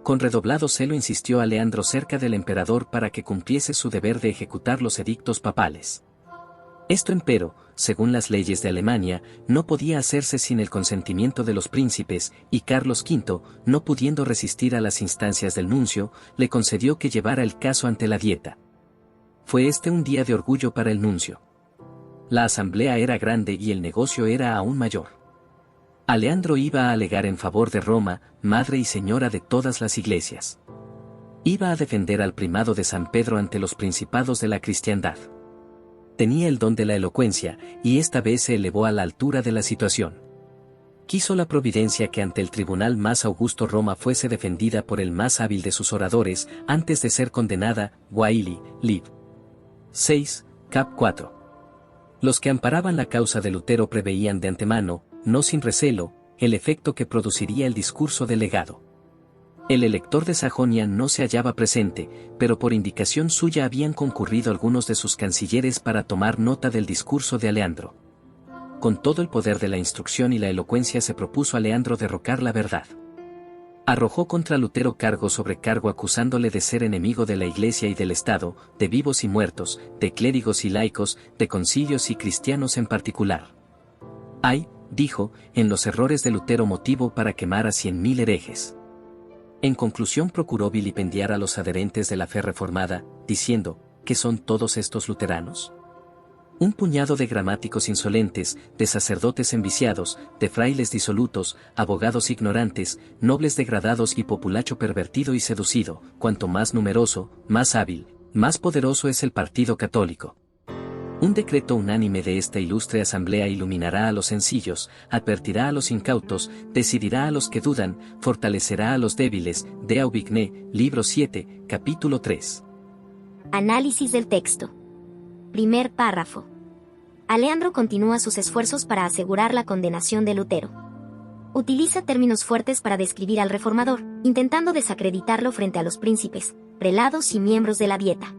Con redoblado celo insistió Aleandro cerca del emperador para que cumpliese su deber de ejecutar los edictos papales. Esto empero, según las leyes de Alemania, no podía hacerse sin el consentimiento de los príncipes, y Carlos V, no pudiendo resistir a las instancias del nuncio, le concedió que llevara el caso ante la Dieta. Fue este un día de orgullo para el nuncio. La asamblea era grande y el negocio era aún mayor. Aleandro iba a alegar en favor de Roma, madre y señora de todas las iglesias. Iba a defender al primado de San Pedro ante los principados de la cristiandad. Tenía el don de la elocuencia, y esta vez se elevó a la altura de la situación. Quiso la providencia que ante el tribunal más augusto Roma fuese defendida por el más hábil de sus oradores, antes de ser condenada, Wiley, Lib. 6, cap 4. Los que amparaban la causa de Lutero preveían de antemano, no sin recelo, el efecto que produciría el discurso del legado. El elector de Sajonia no se hallaba presente, pero por indicación suya habían concurrido algunos de sus cancilleres para tomar nota del discurso de Aleandro. Con todo el poder de la instrucción y la elocuencia se propuso a Aleandro derrocar la verdad. Arrojó contra Lutero cargo sobre cargo acusándole de ser enemigo de la Iglesia y del Estado, de vivos y muertos, de clérigos y laicos, de concilios y cristianos en particular. Hay, dijo, en los errores de Lutero motivo para quemar a 100.000 herejes. En conclusión procuró vilipendiar a los adherentes de la fe reformada, diciendo, ¿qué son todos estos luteranos? Un puñado de gramáticos insolentes, de sacerdotes enviciados, de frailes disolutos, abogados ignorantes, nobles degradados y populacho pervertido y seducido, cuanto más numeroso, más hábil, más poderoso es el partido católico. Un decreto unánime de esta ilustre asamblea iluminará a los sencillos, advertirá a los incautos, decidirá a los que dudan, fortalecerá a los débiles. De Aubigné, libro 7, capítulo 3. Análisis del texto. Primer párrafo. Aleandro continúa sus esfuerzos para asegurar la condenación de Lutero. Utiliza términos fuertes para describir al reformador, intentando desacreditarlo frente a los príncipes, prelados y miembros de la Dieta.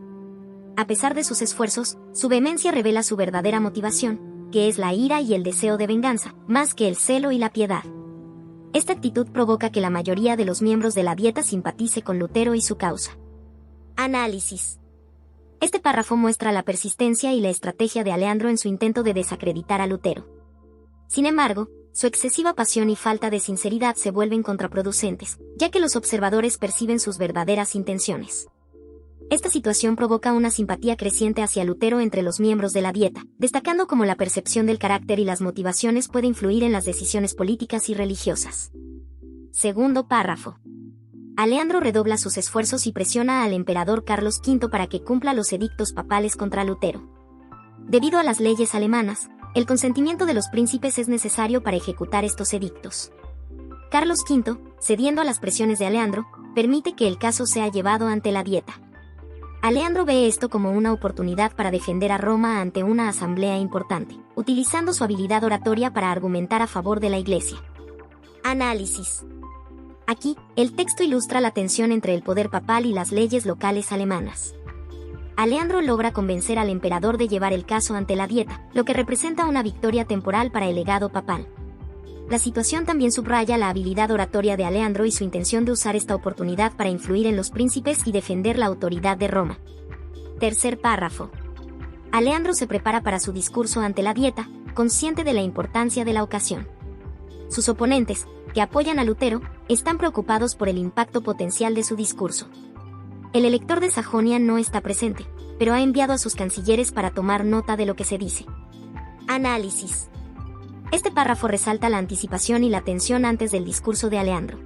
A pesar de sus esfuerzos, su vehemencia revela su verdadera motivación, que es la ira y el deseo de venganza, más que el celo y la piedad. Esta actitud provoca que la mayoría de los miembros de la Dieta simpatice con Lutero y su causa. Análisis. Este párrafo muestra la persistencia y la estrategia de Aleandro en su intento de desacreditar a Lutero. Sin embargo, su excesiva pasión y falta de sinceridad se vuelven contraproducentes, ya que los observadores perciben sus verdaderas intenciones. Esta situación provoca una simpatía creciente hacia Lutero entre los miembros de la Dieta, destacando cómo la percepción del carácter y las motivaciones puede influir en las decisiones políticas y religiosas. Segundo párrafo. Aleandro redobla sus esfuerzos y presiona al emperador Carlos V para que cumpla los edictos papales contra Lutero. Debido a las leyes alemanas, el consentimiento de los príncipes es necesario para ejecutar estos edictos. Carlos V, cediendo a las presiones de Aleandro, permite que el caso sea llevado ante la Dieta. Aleandro ve esto como una oportunidad para defender a Roma ante una asamblea importante, utilizando su habilidad oratoria para argumentar a favor de la Iglesia. Análisis. Aquí, el texto ilustra la tensión entre el poder papal y las leyes locales alemanas. Aleandro logra convencer al emperador de llevar el caso ante la Dieta, lo que representa una victoria temporal para el legado papal. La situación también subraya la habilidad oratoria de Aleandro y su intención de usar esta oportunidad para influir en los príncipes y defender la autoridad de Roma. Tercer párrafo. Aleandro se prepara para su discurso ante la Dieta, consciente de la importancia de la ocasión. Sus oponentes, que apoyan a Lutero, están preocupados por el impacto potencial de su discurso. El elector de Sajonia no está presente, pero ha enviado a sus cancilleres para tomar nota de lo que se dice. Análisis. Este párrafo resalta la anticipación y la tensión antes del discurso de Aleandro.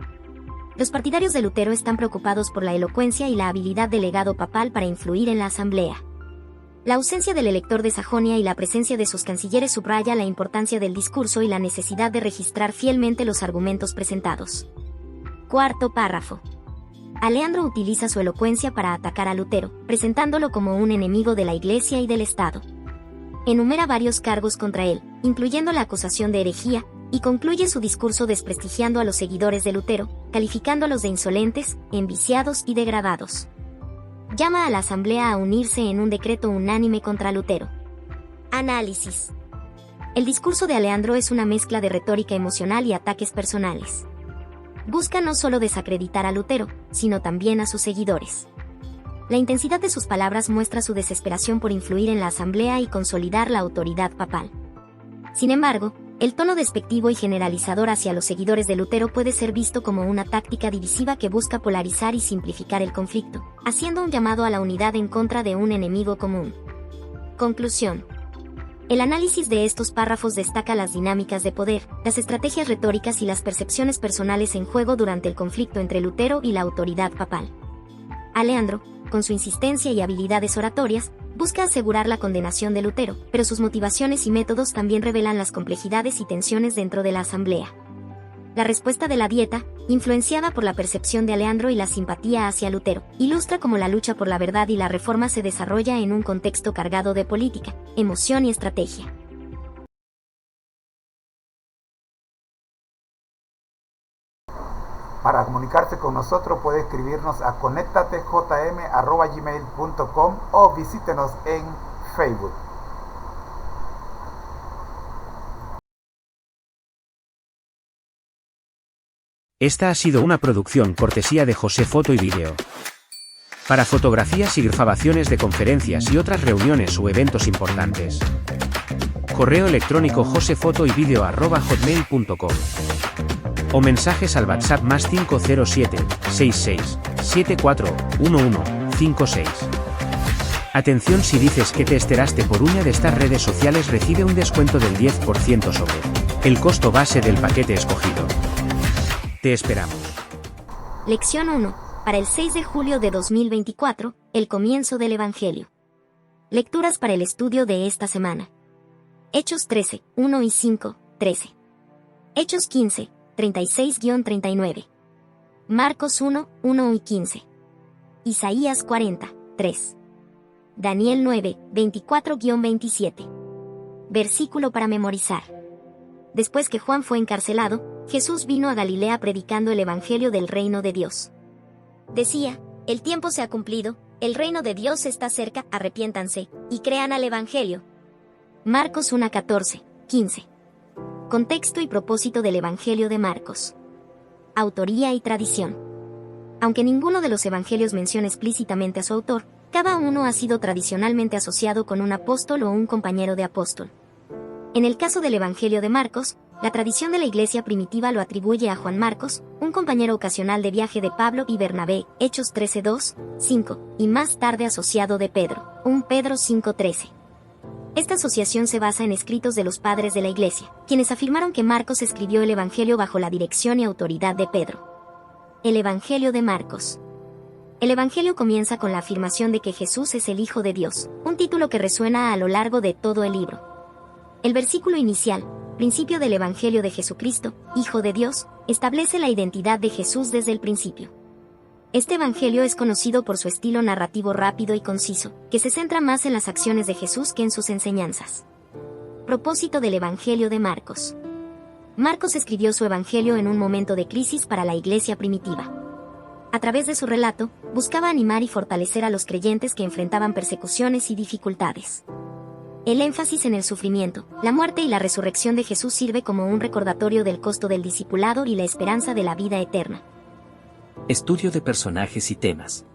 Los partidarios de Lutero están preocupados por la elocuencia y la habilidad del legado papal para influir en la asamblea. La ausencia del elector de Sajonia y la presencia de sus cancilleres subraya la importancia del discurso y la necesidad de registrar fielmente los argumentos presentados. Cuarto párrafo. Aleandro utiliza su elocuencia para atacar a Lutero, presentándolo como un enemigo de la Iglesia y del Estado. Enumera varios cargos contra él, incluyendo la acusación de herejía, y concluye su discurso desprestigiando a los seguidores de Lutero, calificándolos de insolentes, enviciados y degradados. Llama a la asamblea a unirse en un decreto unánime contra Lutero. Análisis. El discurso de Aleandro es una mezcla de retórica emocional y ataques personales. Busca no solo desacreditar a Lutero, sino también a sus seguidores. La intensidad de sus palabras muestra su desesperación por influir en la asamblea y consolidar la autoridad papal. Sin embargo, el tono despectivo y generalizador hacia los seguidores de Lutero puede ser visto como una táctica divisiva que busca polarizar y simplificar el conflicto, haciendo un llamado a la unidad en contra de un enemigo común. Conclusión. El análisis de estos párrafos destaca las dinámicas de poder, las estrategias retóricas y las percepciones personales en juego durante el conflicto entre Lutero y la autoridad papal. Aleandro, con su insistencia y habilidades oratorias, busca asegurar la condenación de Lutero, pero sus motivaciones y métodos también revelan las complejidades y tensiones dentro de la asamblea. La respuesta de la Dieta, influenciada por la percepción de Aleandro y la simpatía hacia Lutero, ilustra cómo la lucha por la verdad y la reforma se desarrolla en un contexto cargado de política, emoción y estrategia. Para comunicarse con nosotros puede escribirnos a conectatejm@gmail.com o visítenos en Facebook. Esta ha sido una producción cortesía de José Foto y Vídeo. Para fotografías y grabaciones de conferencias y otras reuniones o eventos importantes. Correo electrónico josefotoyvideo@hotmail.com o mensajes al WhatsApp +507 66 74 11 56. Atención, si dices que te enteraste por una de estas redes sociales, recibe un descuento del 10% sobre el costo base del paquete escogido. Te esperamos. Lección 1. Para el 6 de julio de 2024, el comienzo del Evangelio. Lecturas para el estudio de esta semana. Hechos 13, 1 y 5, 13. Hechos 15, 36-39. Marcos 1, 1 y 15. Isaías 40, 3. Daniel 9, 24-27. Versículo para memorizar. Después que Juan fue encarcelado, Jesús vino a Galilea predicando el Evangelio del reino de Dios. Decía, el tiempo se ha cumplido, el reino de Dios está cerca, arrepiéntanse, y crean al Evangelio. Marcos 1, 14, 15. Contexto y propósito del Evangelio de Marcos. Autoría y tradición. Aunque ninguno de los evangelios menciona explícitamente a su autor, cada uno ha sido tradicionalmente asociado con un apóstol o un compañero de apóstol. En el caso del Evangelio de Marcos, la tradición de la iglesia primitiva lo atribuye a Juan Marcos, un compañero ocasional de viaje de Pablo y Bernabé, Hechos 13:2, 5, y más tarde asociado de Pedro, 1 Pedro 5:13. Esta asociación se basa en escritos de los padres de la iglesia, quienes afirmaron que Marcos escribió el Evangelio bajo la dirección y autoridad de Pedro. El Evangelio de Marcos. El Evangelio comienza con la afirmación de que Jesús es el Hijo de Dios, un título que resuena a lo largo de todo el libro. El versículo inicial, principio del Evangelio de Jesucristo, Hijo de Dios, establece la identidad de Jesús desde el principio. Este Evangelio es conocido por su estilo narrativo rápido y conciso, que se centra más en las acciones de Jesús que en sus enseñanzas. Propósito del Evangelio de Marcos. Marcos escribió su Evangelio en un momento de crisis para la iglesia primitiva. A través de su relato, buscaba animar y fortalecer a los creyentes que enfrentaban persecuciones y dificultades. El énfasis en el sufrimiento, la muerte y la resurrección de Jesús sirve como un recordatorio del costo del discipulado y la esperanza de la vida eterna. Estudio de personajes y temas.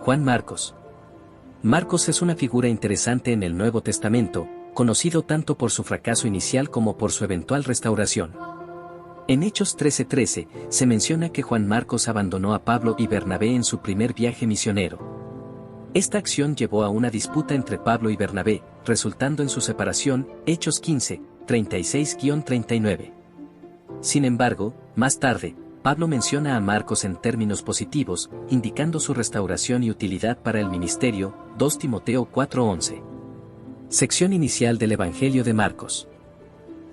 Juan Marcos. Marcos es una figura interesante en el Nuevo Testamento, conocido tanto por su fracaso inicial como por su eventual restauración. En Hechos 13:13, se menciona que Juan Marcos abandonó a Pablo y Bernabé en su primer viaje misionero. Esta acción llevó a una disputa entre Pablo y Bernabé, resultando en su separación, Hechos 15, 36-39. Sin embargo, más tarde, Pablo menciona a Marcos en términos positivos, indicando su restauración y utilidad para el ministerio, 2 Timoteo 4:11. Sección inicial del Evangelio de Marcos.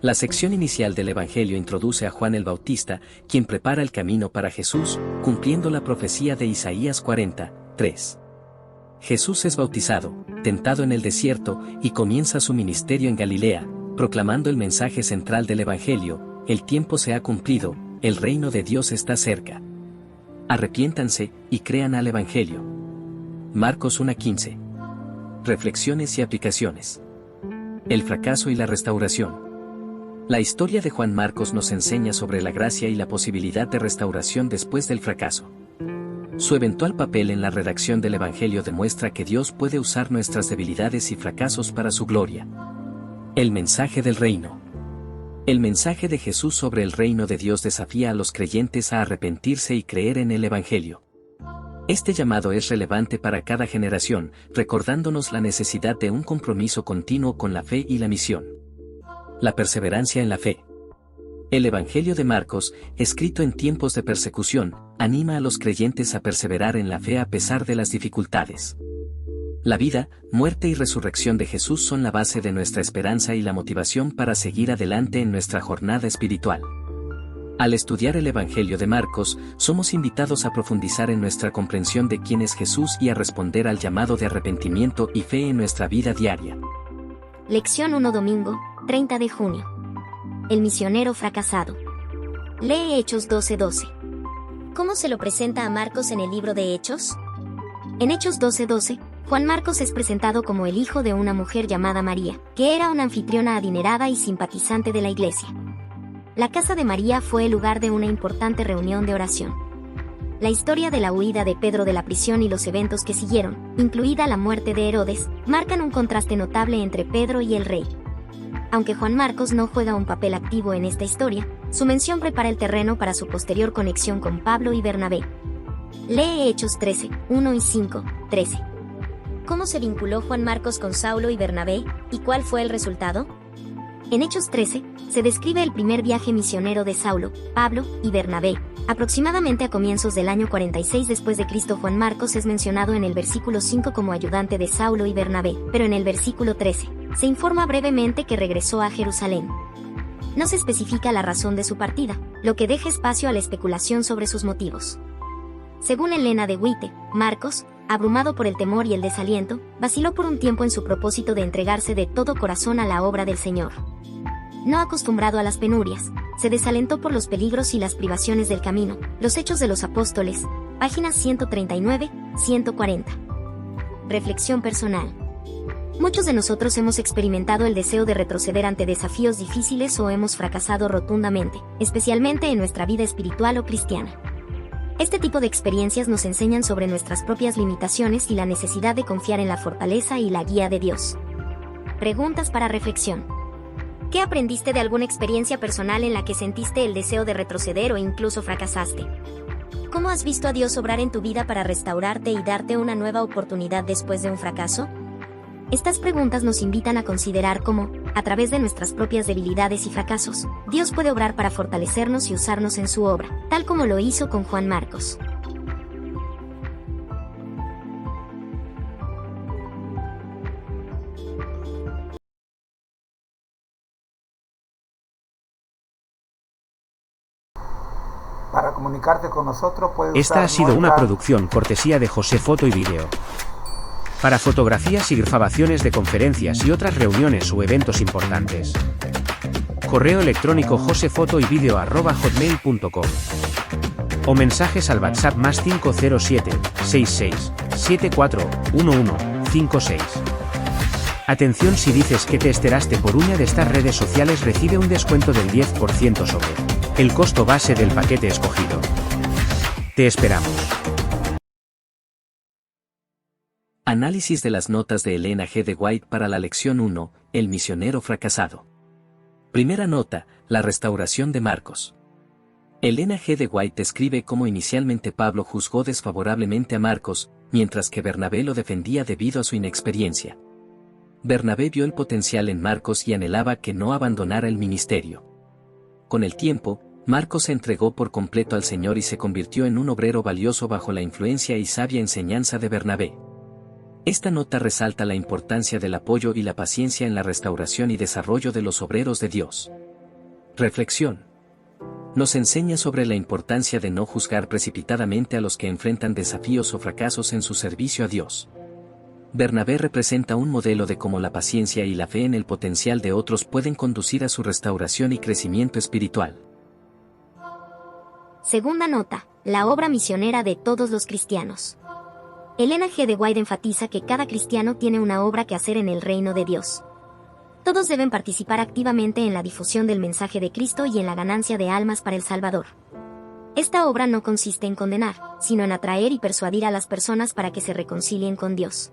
La sección inicial del Evangelio introduce a Juan el Bautista, quien prepara el camino para Jesús, cumpliendo la profecía de Isaías 40:3. Jesús es bautizado, tentado en el desierto, y comienza su ministerio en Galilea, proclamando el mensaje central del Evangelio: el tiempo se ha cumplido, el reino de Dios está cerca. Arrepiéntanse, y crean al Evangelio. Marcos 1:15. Reflexiones y aplicaciones. El fracaso y la restauración. La historia de Juan Marcos nos enseña sobre la gracia y la posibilidad de restauración después del fracaso. Su eventual papel en la redacción del Evangelio demuestra que Dios puede usar nuestras debilidades y fracasos para su gloria. El mensaje del reino. El mensaje de Jesús sobre el reino de Dios desafía a los creyentes a arrepentirse y creer en el Evangelio. Este llamado es relevante para cada generación, recordándonos la necesidad de un compromiso continuo con la fe y la misión. La perseverancia en la fe. El Evangelio de Marcos, escrito en tiempos de persecución, anima a los creyentes a perseverar en la fe a pesar de las dificultades. La vida, muerte y resurrección de Jesús son la base de nuestra esperanza y la motivación para seguir adelante en nuestra jornada espiritual. Al estudiar el Evangelio de Marcos, somos invitados a profundizar en nuestra comprensión de quién es Jesús y a responder al llamado de arrepentimiento y fe en nuestra vida diaria. Lección 1 domingo, 30 de junio. El misionero fracasado. Lee Hechos 12:12. ¿Cómo se lo presenta a Marcos en el libro de Hechos? En Hechos 12:12, Juan Marcos es presentado como el hijo de una mujer llamada María, que era una anfitriona adinerada y simpatizante de la iglesia. La casa de María fue el lugar de una importante reunión de oración. La historia de la huida de Pedro de la prisión y los eventos que siguieron, incluida la muerte de Herodes, marcan un contraste notable entre Pedro y el rey. Aunque Juan Marcos no juega un papel activo en esta historia, su mención prepara el terreno para su posterior conexión con Pablo y Bernabé. Lee Hechos 13, 1 y 5, 13. ¿Cómo se vinculó Juan Marcos con Saulo y Bernabé, y cuál fue el resultado? En Hechos 13, se describe el primer viaje misionero de Saulo, Pablo y Bernabé. Aproximadamente a comienzos del año 46 después de Cristo, Juan Marcos es mencionado en el versículo 5 como ayudante de Saulo y Bernabé, pero en el versículo 13, se informa brevemente que regresó a Jerusalén. No se especifica la razón de su partida, lo que deja espacio a la especulación sobre sus motivos. Según Elena de White, Marcos, abrumado por el temor y el desaliento, vaciló por un tiempo en su propósito de entregarse de todo corazón a la obra del Señor. No acostumbrado a las penurias, se desalentó por los peligros y las privaciones del camino. Los Hechos de los Apóstoles, páginas 139-140. Reflexión personal. Muchos de nosotros hemos experimentado el deseo de retroceder ante desafíos difíciles o hemos fracasado rotundamente, especialmente en nuestra vida espiritual o cristiana. Este tipo de experiencias nos enseñan sobre nuestras propias limitaciones y la necesidad de confiar en la fortaleza y la guía de Dios. Preguntas para reflexión. ¿Qué aprendiste de alguna experiencia personal en la que sentiste el deseo de retroceder o incluso fracasaste? ¿Cómo has visto a Dios obrar en tu vida para restaurarte y darte una nueva oportunidad después de un fracaso? Estas preguntas nos invitan a considerar cómo, a través de nuestras propias debilidades y fracasos, Dios puede obrar para fortalecernos y usarnos en su obra, tal como lo hizo con Juan Marcos. Para comunicarte con nosotros puedes Esta ha sido una producción cortesía de José Foto y Vídeo. Para fotografías y grabaciones de conferencias y otras reuniones o eventos importantes. Correo electrónico josefotoyvideo@hotmail.com o mensajes al WhatsApp +507 66 74 11 56. Atención, si dices que te enteraste por una de estas redes sociales, recibe un descuento del 10% sobre el costo base del paquete escogido. Te esperamos. Análisis de las notas de Elena G. de White para la lección 1, El misionero fracasado. Primera nota, la restauración de Marcos. Elena G. de White describe cómo inicialmente Pablo juzgó desfavorablemente a Marcos, mientras que Bernabé lo defendía debido a su inexperiencia. Bernabé vio el potencial en Marcos y anhelaba que no abandonara el ministerio. Con el tiempo, Marcos se entregó por completo al Señor y se convirtió en un obrero valioso bajo la influencia y sabia enseñanza de Bernabé. Esta nota resalta la importancia del apoyo y la paciencia en la restauración y desarrollo de los obreros de Dios. Reflexión. Nos enseña sobre la importancia de no juzgar precipitadamente a los que enfrentan desafíos o fracasos en su servicio a Dios. Bernabé representa un modelo de cómo la paciencia y la fe en el potencial de otros pueden conducir a su restauración y crecimiento espiritual. Segunda nota, la obra misionera de todos los cristianos. Elena G. de White enfatiza que cada cristiano tiene una obra que hacer en el reino de Dios. Todos deben participar activamente en la difusión del mensaje de Cristo y en la ganancia de almas para el Salvador. Esta obra no consiste en condenar, sino en atraer y persuadir a las personas para que se reconcilien con Dios.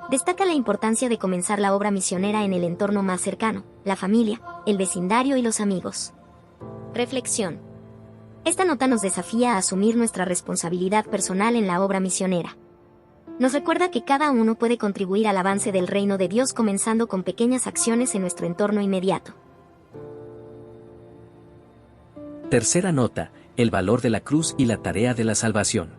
Destaca la importancia de comenzar la obra misionera en el entorno más cercano, la familia, el vecindario y los amigos. Reflexión. Esta nota nos desafía a asumir nuestra responsabilidad personal en la obra misionera. Nos recuerda que cada uno puede contribuir al avance del reino de Dios comenzando con pequeñas acciones en nuestro entorno inmediato. Tercera nota, el valor de la cruz y la tarea de la salvación.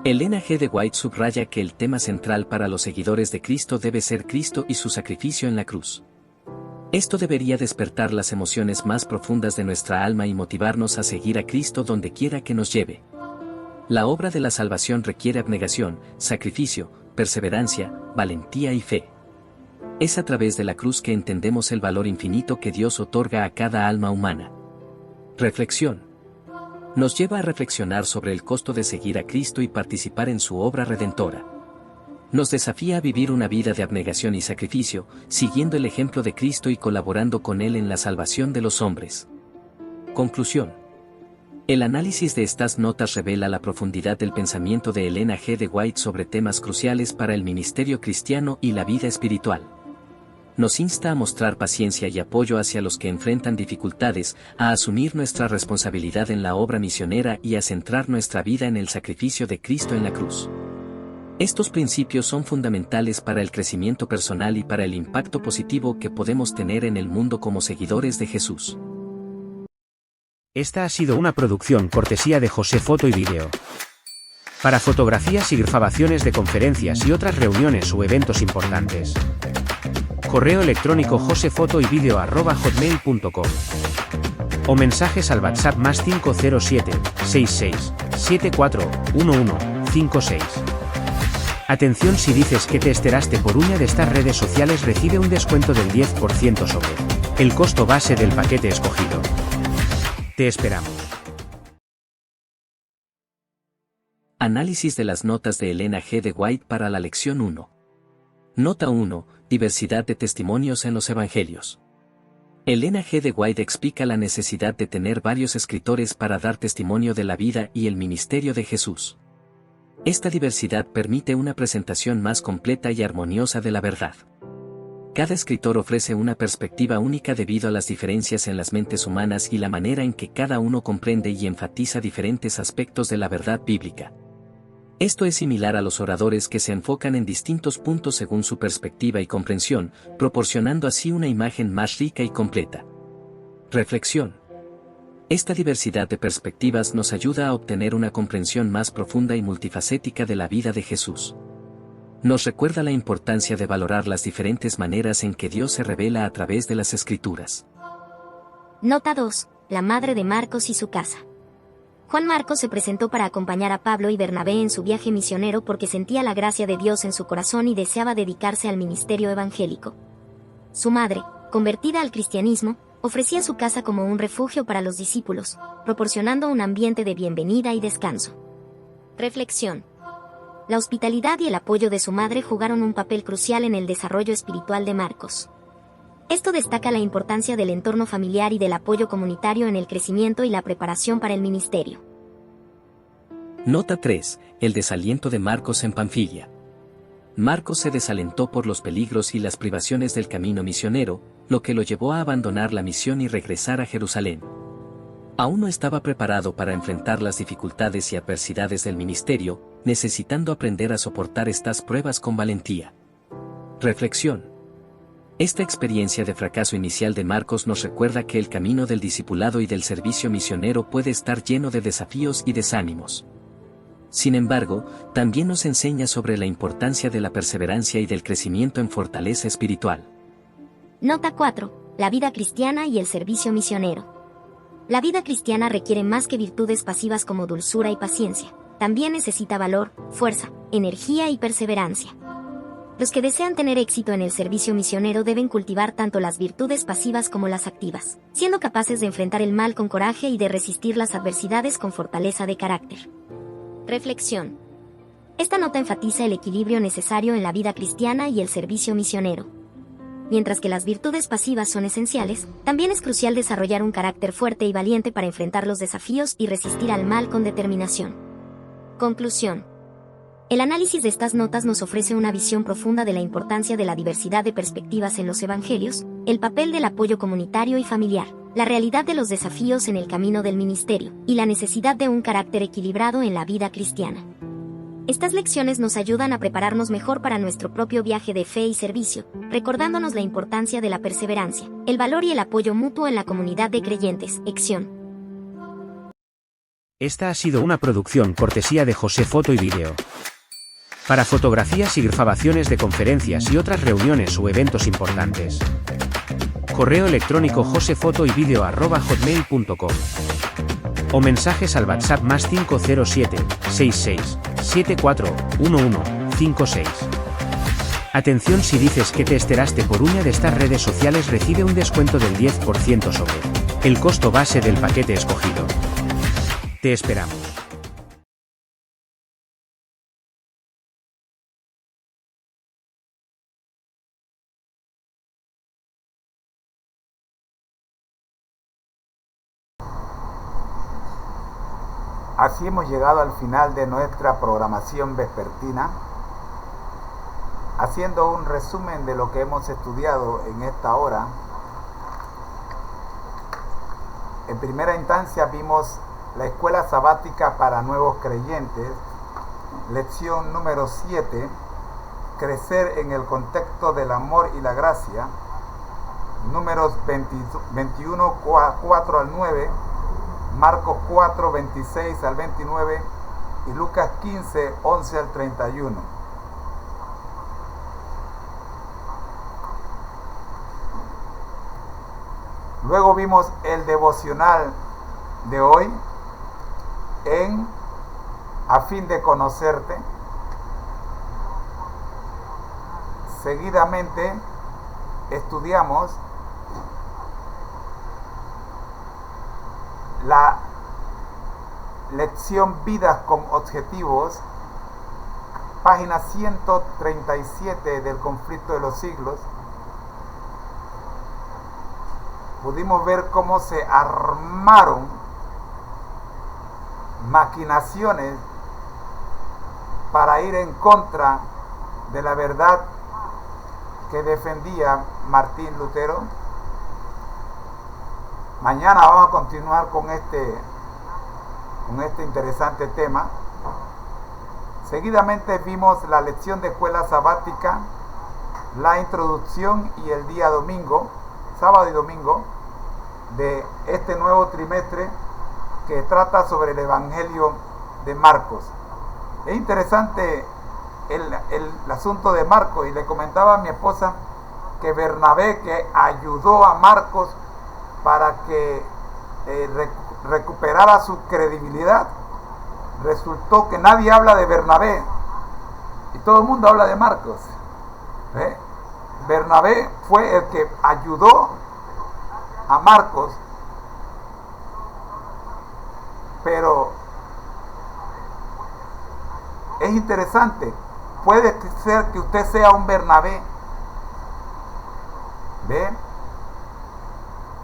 Ellen G. de White subraya que el tema central para los seguidores de Cristo debe ser Cristo y su sacrificio en la cruz. Esto debería despertar las emociones más profundas de nuestra alma y motivarnos a seguir a Cristo donde quiera que nos lleve. La obra de la salvación requiere abnegación, sacrificio, perseverancia, valentía y fe. Es a través de la cruz que entendemos el valor infinito que Dios otorga a cada alma humana. Reflexión. Nos lleva a reflexionar sobre el costo de seguir a Cristo y participar en su obra redentora. Nos desafía a vivir una vida de abnegación y sacrificio, siguiendo el ejemplo de Cristo y colaborando con Él en la salvación de los hombres. Conclusión. El análisis de estas notas revela la profundidad del pensamiento de Ellen G. de White sobre temas cruciales para el ministerio cristiano y la vida espiritual. Nos insta a mostrar paciencia y apoyo hacia los que enfrentan dificultades, a asumir nuestra responsabilidad en la obra misionera y a centrar nuestra vida en el sacrificio de Cristo en la cruz. Estos principios son fundamentales para el crecimiento personal y para el impacto positivo que podemos tener en el mundo como seguidores de Jesús. Esta ha sido una producción cortesía de José Foto y Vídeo. Para fotografías y grabaciones de conferencias y otras reuniones o eventos importantes. Correo electrónico josefotoyvideo@hotmail.com o mensajes al WhatsApp +507 66 74 11 56. Atención, si dices que te enteraste por una de estas redes sociales, recibe un descuento del 10% sobre el costo base del paquete escogido. Te esperamos. Análisis de las notas de Ellen G. de White para la lección 1. Nota 1. Diversidad de testimonios en los evangelios. Ellen G. de White explica la necesidad de tener varios escritores para dar testimonio de la vida y el ministerio de Jesús. Esta diversidad permite una presentación más completa y armoniosa de la verdad. Cada escritor ofrece una perspectiva única debido a las diferencias en las mentes humanas y la manera en que cada uno comprende y enfatiza diferentes aspectos de la verdad bíblica. Esto es similar a los oradores que se enfocan en distintos puntos según su perspectiva y comprensión, proporcionando así una imagen más rica y completa. Reflexión. Esta diversidad de perspectivas nos ayuda a obtener una comprensión más profunda y multifacética de la vida de Jesús. Nos recuerda la importancia de valorar las diferentes maneras en que Dios se revela a través de las Escrituras. Nota 2. La madre de Marcos y su casa. Juan Marcos se presentó para acompañar a Pablo y Bernabé en su viaje misionero porque sentía la gracia de Dios en su corazón y deseaba dedicarse al ministerio evangélico. Su madre, convertida al cristianismo, ofrecía su casa como un refugio para los discípulos, proporcionando un ambiente de bienvenida y descanso. Reflexión. La hospitalidad y el apoyo de su madre jugaron un papel crucial en el desarrollo espiritual de Marcos. Esto destaca la importancia del entorno familiar y del apoyo comunitario en el crecimiento y la preparación para el ministerio. Nota 3. El desaliento de Marcos en Panfilia. Marcos se desalentó por los peligros y las privaciones del camino misionero, lo que lo llevó a abandonar la misión y regresar a Jerusalén. Aún no estaba preparado para enfrentar las dificultades y adversidades del ministerio, necesitando aprender a soportar estas pruebas con valentía. Reflexión. Esta experiencia de fracaso inicial de Marcos nos recuerda que el camino del discipulado y del servicio misionero puede estar lleno de desafíos y desánimos. Sin embargo, también nos enseña sobre la importancia de la perseverancia y del crecimiento en fortaleza espiritual. Nota 4. La vida cristiana y el servicio misionero. La vida cristiana requiere más que virtudes pasivas como dulzura y paciencia. También necesita valor, fuerza, energía y perseverancia. Los que desean tener éxito en el servicio misionero deben cultivar tanto las virtudes pasivas como las activas, siendo capaces de enfrentar el mal con coraje y de resistir las adversidades con fortaleza de carácter. Reflexión. Esta nota enfatiza el equilibrio necesario en la vida cristiana y el servicio misionero. Mientras que las virtudes pasivas son esenciales, también es crucial desarrollar un carácter fuerte y valiente para enfrentar los desafíos y resistir al mal con determinación. Conclusión. El análisis de estas notas nos ofrece una visión profunda de la importancia de la diversidad de perspectivas en los evangelios, el papel del apoyo comunitario y familiar, la realidad de los desafíos en el camino del ministerio, y la necesidad de un carácter equilibrado en la vida cristiana. Estas lecciones nos ayudan a prepararnos mejor para nuestro propio viaje de fe y servicio, recordándonos la importancia de la perseverancia, el valor y el apoyo mutuo en la comunidad de creyentes. Ección. Esta ha sido una producción cortesía de José Foto y Vídeo. Para fotografías y grabaciones de conferencias y otras reuniones o eventos importantes. Correo electrónico josefotoyvideo@hotmail.com o mensajes al WhatsApp +507 66 74 11 56. Atención, si dices que te enteraste por una de estas redes sociales, recibe un descuento del 10% sobre el costo base del paquete escogido. Te esperamos. Así hemos llegado al final de nuestra programación vespertina, haciendo un resumen de lo que hemos estudiado en esta hora. En primera instancia vimos la escuela sabática para nuevos creyentes, lección número 7, crecer en el contexto del amor y la gracia, números 21, 4 al 9, Marcos 4, 26 al 29 y Lucas 15, 11 al 31. Luego vimos el devocional de hoy en A fin de conocerte. Seguidamente estudiamos la lección Vidas con Objetivos, página 137 del Conflicto de los Siglos. Pudimos ver cómo se armaron maquinaciones para ir en contra de la verdad que defendía Martín Lutero. Mañana vamos a continuar con este interesante tema. Seguidamente vimos la lección de escuela sabática, la introducción y el día domingo, sábado y domingo, de este nuevo trimestre que trata sobre el Evangelio de Marcos. Es interesante el asunto de Marcos, y le comentaba a mi esposa que Bernabé, que ayudó a Marcos para que recuperara su credibilidad, resultó que nadie habla de Bernabé y todo el mundo habla de Marcos. Bernabé fue el que ayudó a Marcos, pero es interesante, puede ser que usted sea un Bernabé. ¿Ve?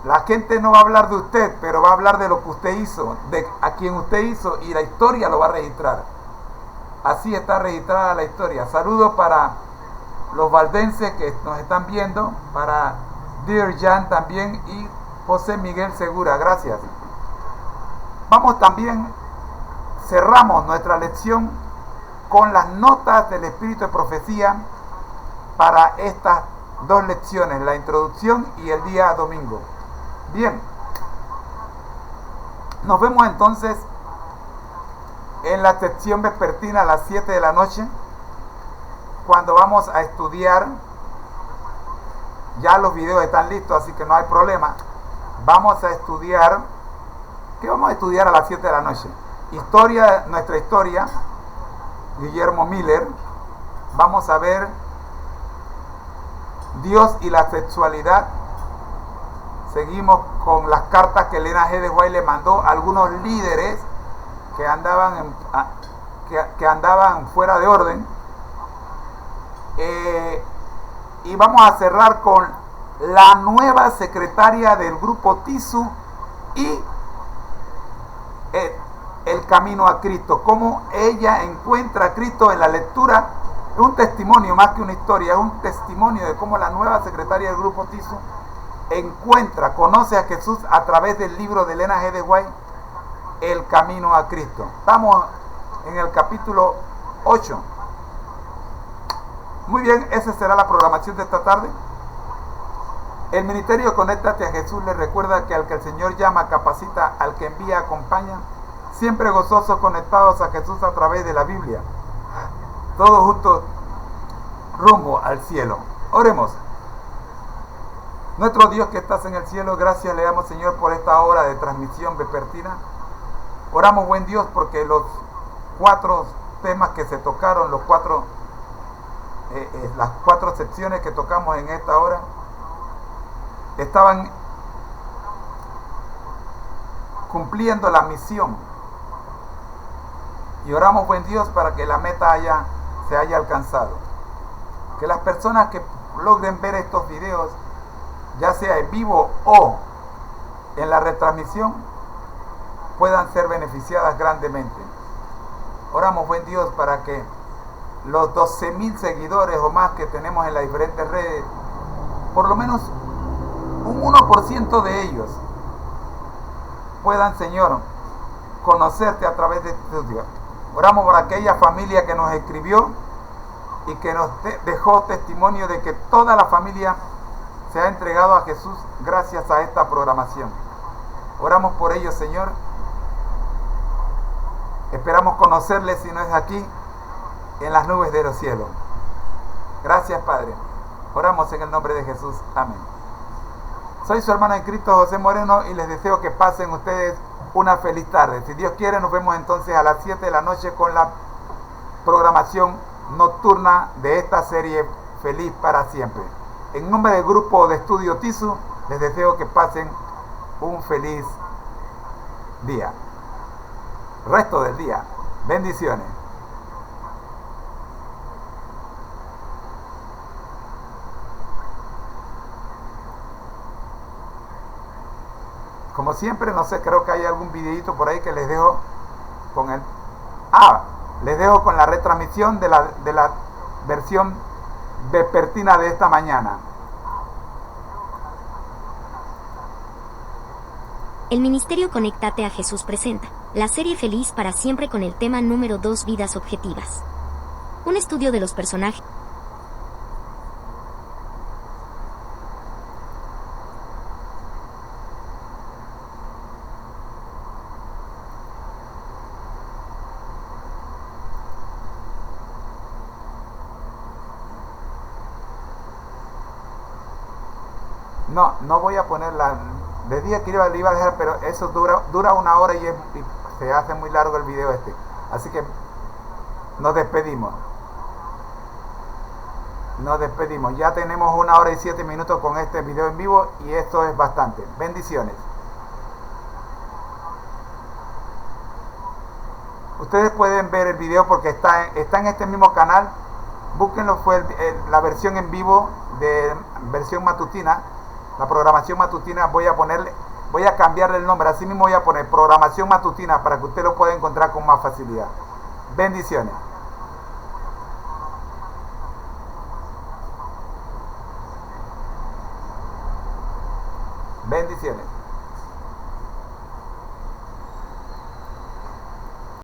La gente no va a hablar de usted, pero va a hablar de lo que usted hizo, de a quien usted hizo, y la historia lo va a registrar. Así está registrada la historia. Saludos para los valdenses que nos están viendo, para Dear Jan también y José Miguel Segura, gracias. Vamos también, cerramos nuestra lección con las notas del Espíritu de Profecía para estas dos lecciones, la introducción y el día domingo. Bien, nos vemos entonces en la sección vespertina a las 7 de la noche, cuando vamos a estudiar. Ya los videos están listos, así que no hay problema. Vamos a estudiar, ¿qué vamos a estudiar a las 7 de la noche? Nuestra historia, Guillermo Miller. Vamos a ver Dios y la sexualidad. Seguimos con las cartas que Elena G. de White le mandó a algunos líderes que andaban fuera de orden. Y vamos a cerrar con la nueva secretaria del grupo TISU y el camino a Cristo. Cómo ella encuentra a Cristo en la lectura. Es un testimonio más que una historia, es un testimonio de cómo la nueva secretaria del grupo TISU conoce a Jesús a través del libro de Elena G. de White, El camino a Cristo. Estamos en el capítulo 8. Muy bien, esa será la programación de esta tarde. El ministerio Conéctate a Jesús le recuerda que al que el Señor llama, capacita, al que envía, acompaña, siempre gozosos conectados a Jesús a través de la Biblia. Todos juntos rumbo al cielo. Oremos. Nuestro Dios que estás en el cielo, gracias le damos, Señor, por esta hora de transmisión vespertina. Oramos, buen Dios, porque los 4 temas que se tocaron, las 4 secciones que tocamos en esta hora, estaban cumpliendo la misión. Y oramos, buen Dios, para que la meta se haya alcanzado. Que las personas que logren ver estos videos, ya sea en vivo o en la retransmisión, puedan ser beneficiadas grandemente. Oramos, buen Dios, para que los 12,000 seguidores o más que tenemos en las diferentes redes, por lo menos un 1% de ellos puedan, Señor, conocerte a través de este estudio. Oramos por aquella familia que nos escribió y que nos dejó testimonio de que toda la familia se ha entregado a Jesús gracias a esta programación. Oramos por ellos, Señor. Esperamos conocerles, si no es aquí, en las nubes de los cielos. Gracias, Padre. Oramos en el nombre de Jesús. Amén. Soy su hermano en Cristo, José Moreno, y les deseo que pasen ustedes una feliz tarde. Si Dios quiere, nos vemos entonces a las 7 de la noche con la programación nocturna de esta serie Feliz para Siempre. En nombre del grupo de estudio TISU, les deseo que pasen un feliz día. Resto del día. Bendiciones. Como siempre, no sé, creo que hay algún videito por ahí que les dejo con el... les dejo con la retransmisión de la versión vespertina de esta mañana. El Ministerio Conéctate a Jesús presenta la serie Feliz para Siempre con el tema número 2, Vidas Objetivas. Un estudio de los personajes. No voy a poner de día que le iba a dejar, pero eso dura 1 hora y se hace muy largo el video este. Así que nos despedimos. Ya tenemos 1 hora y 7 minutos con este video en vivo y esto es bastante. Bendiciones. Ustedes pueden ver el video porque está en este mismo canal. Búsquenlo, fue la versión en vivo de versión matutina. La programación matutina voy a cambiarle el nombre, así mismo voy a poner programación matutina para que usted lo pueda encontrar con más facilidad. Bendiciones. Bendiciones.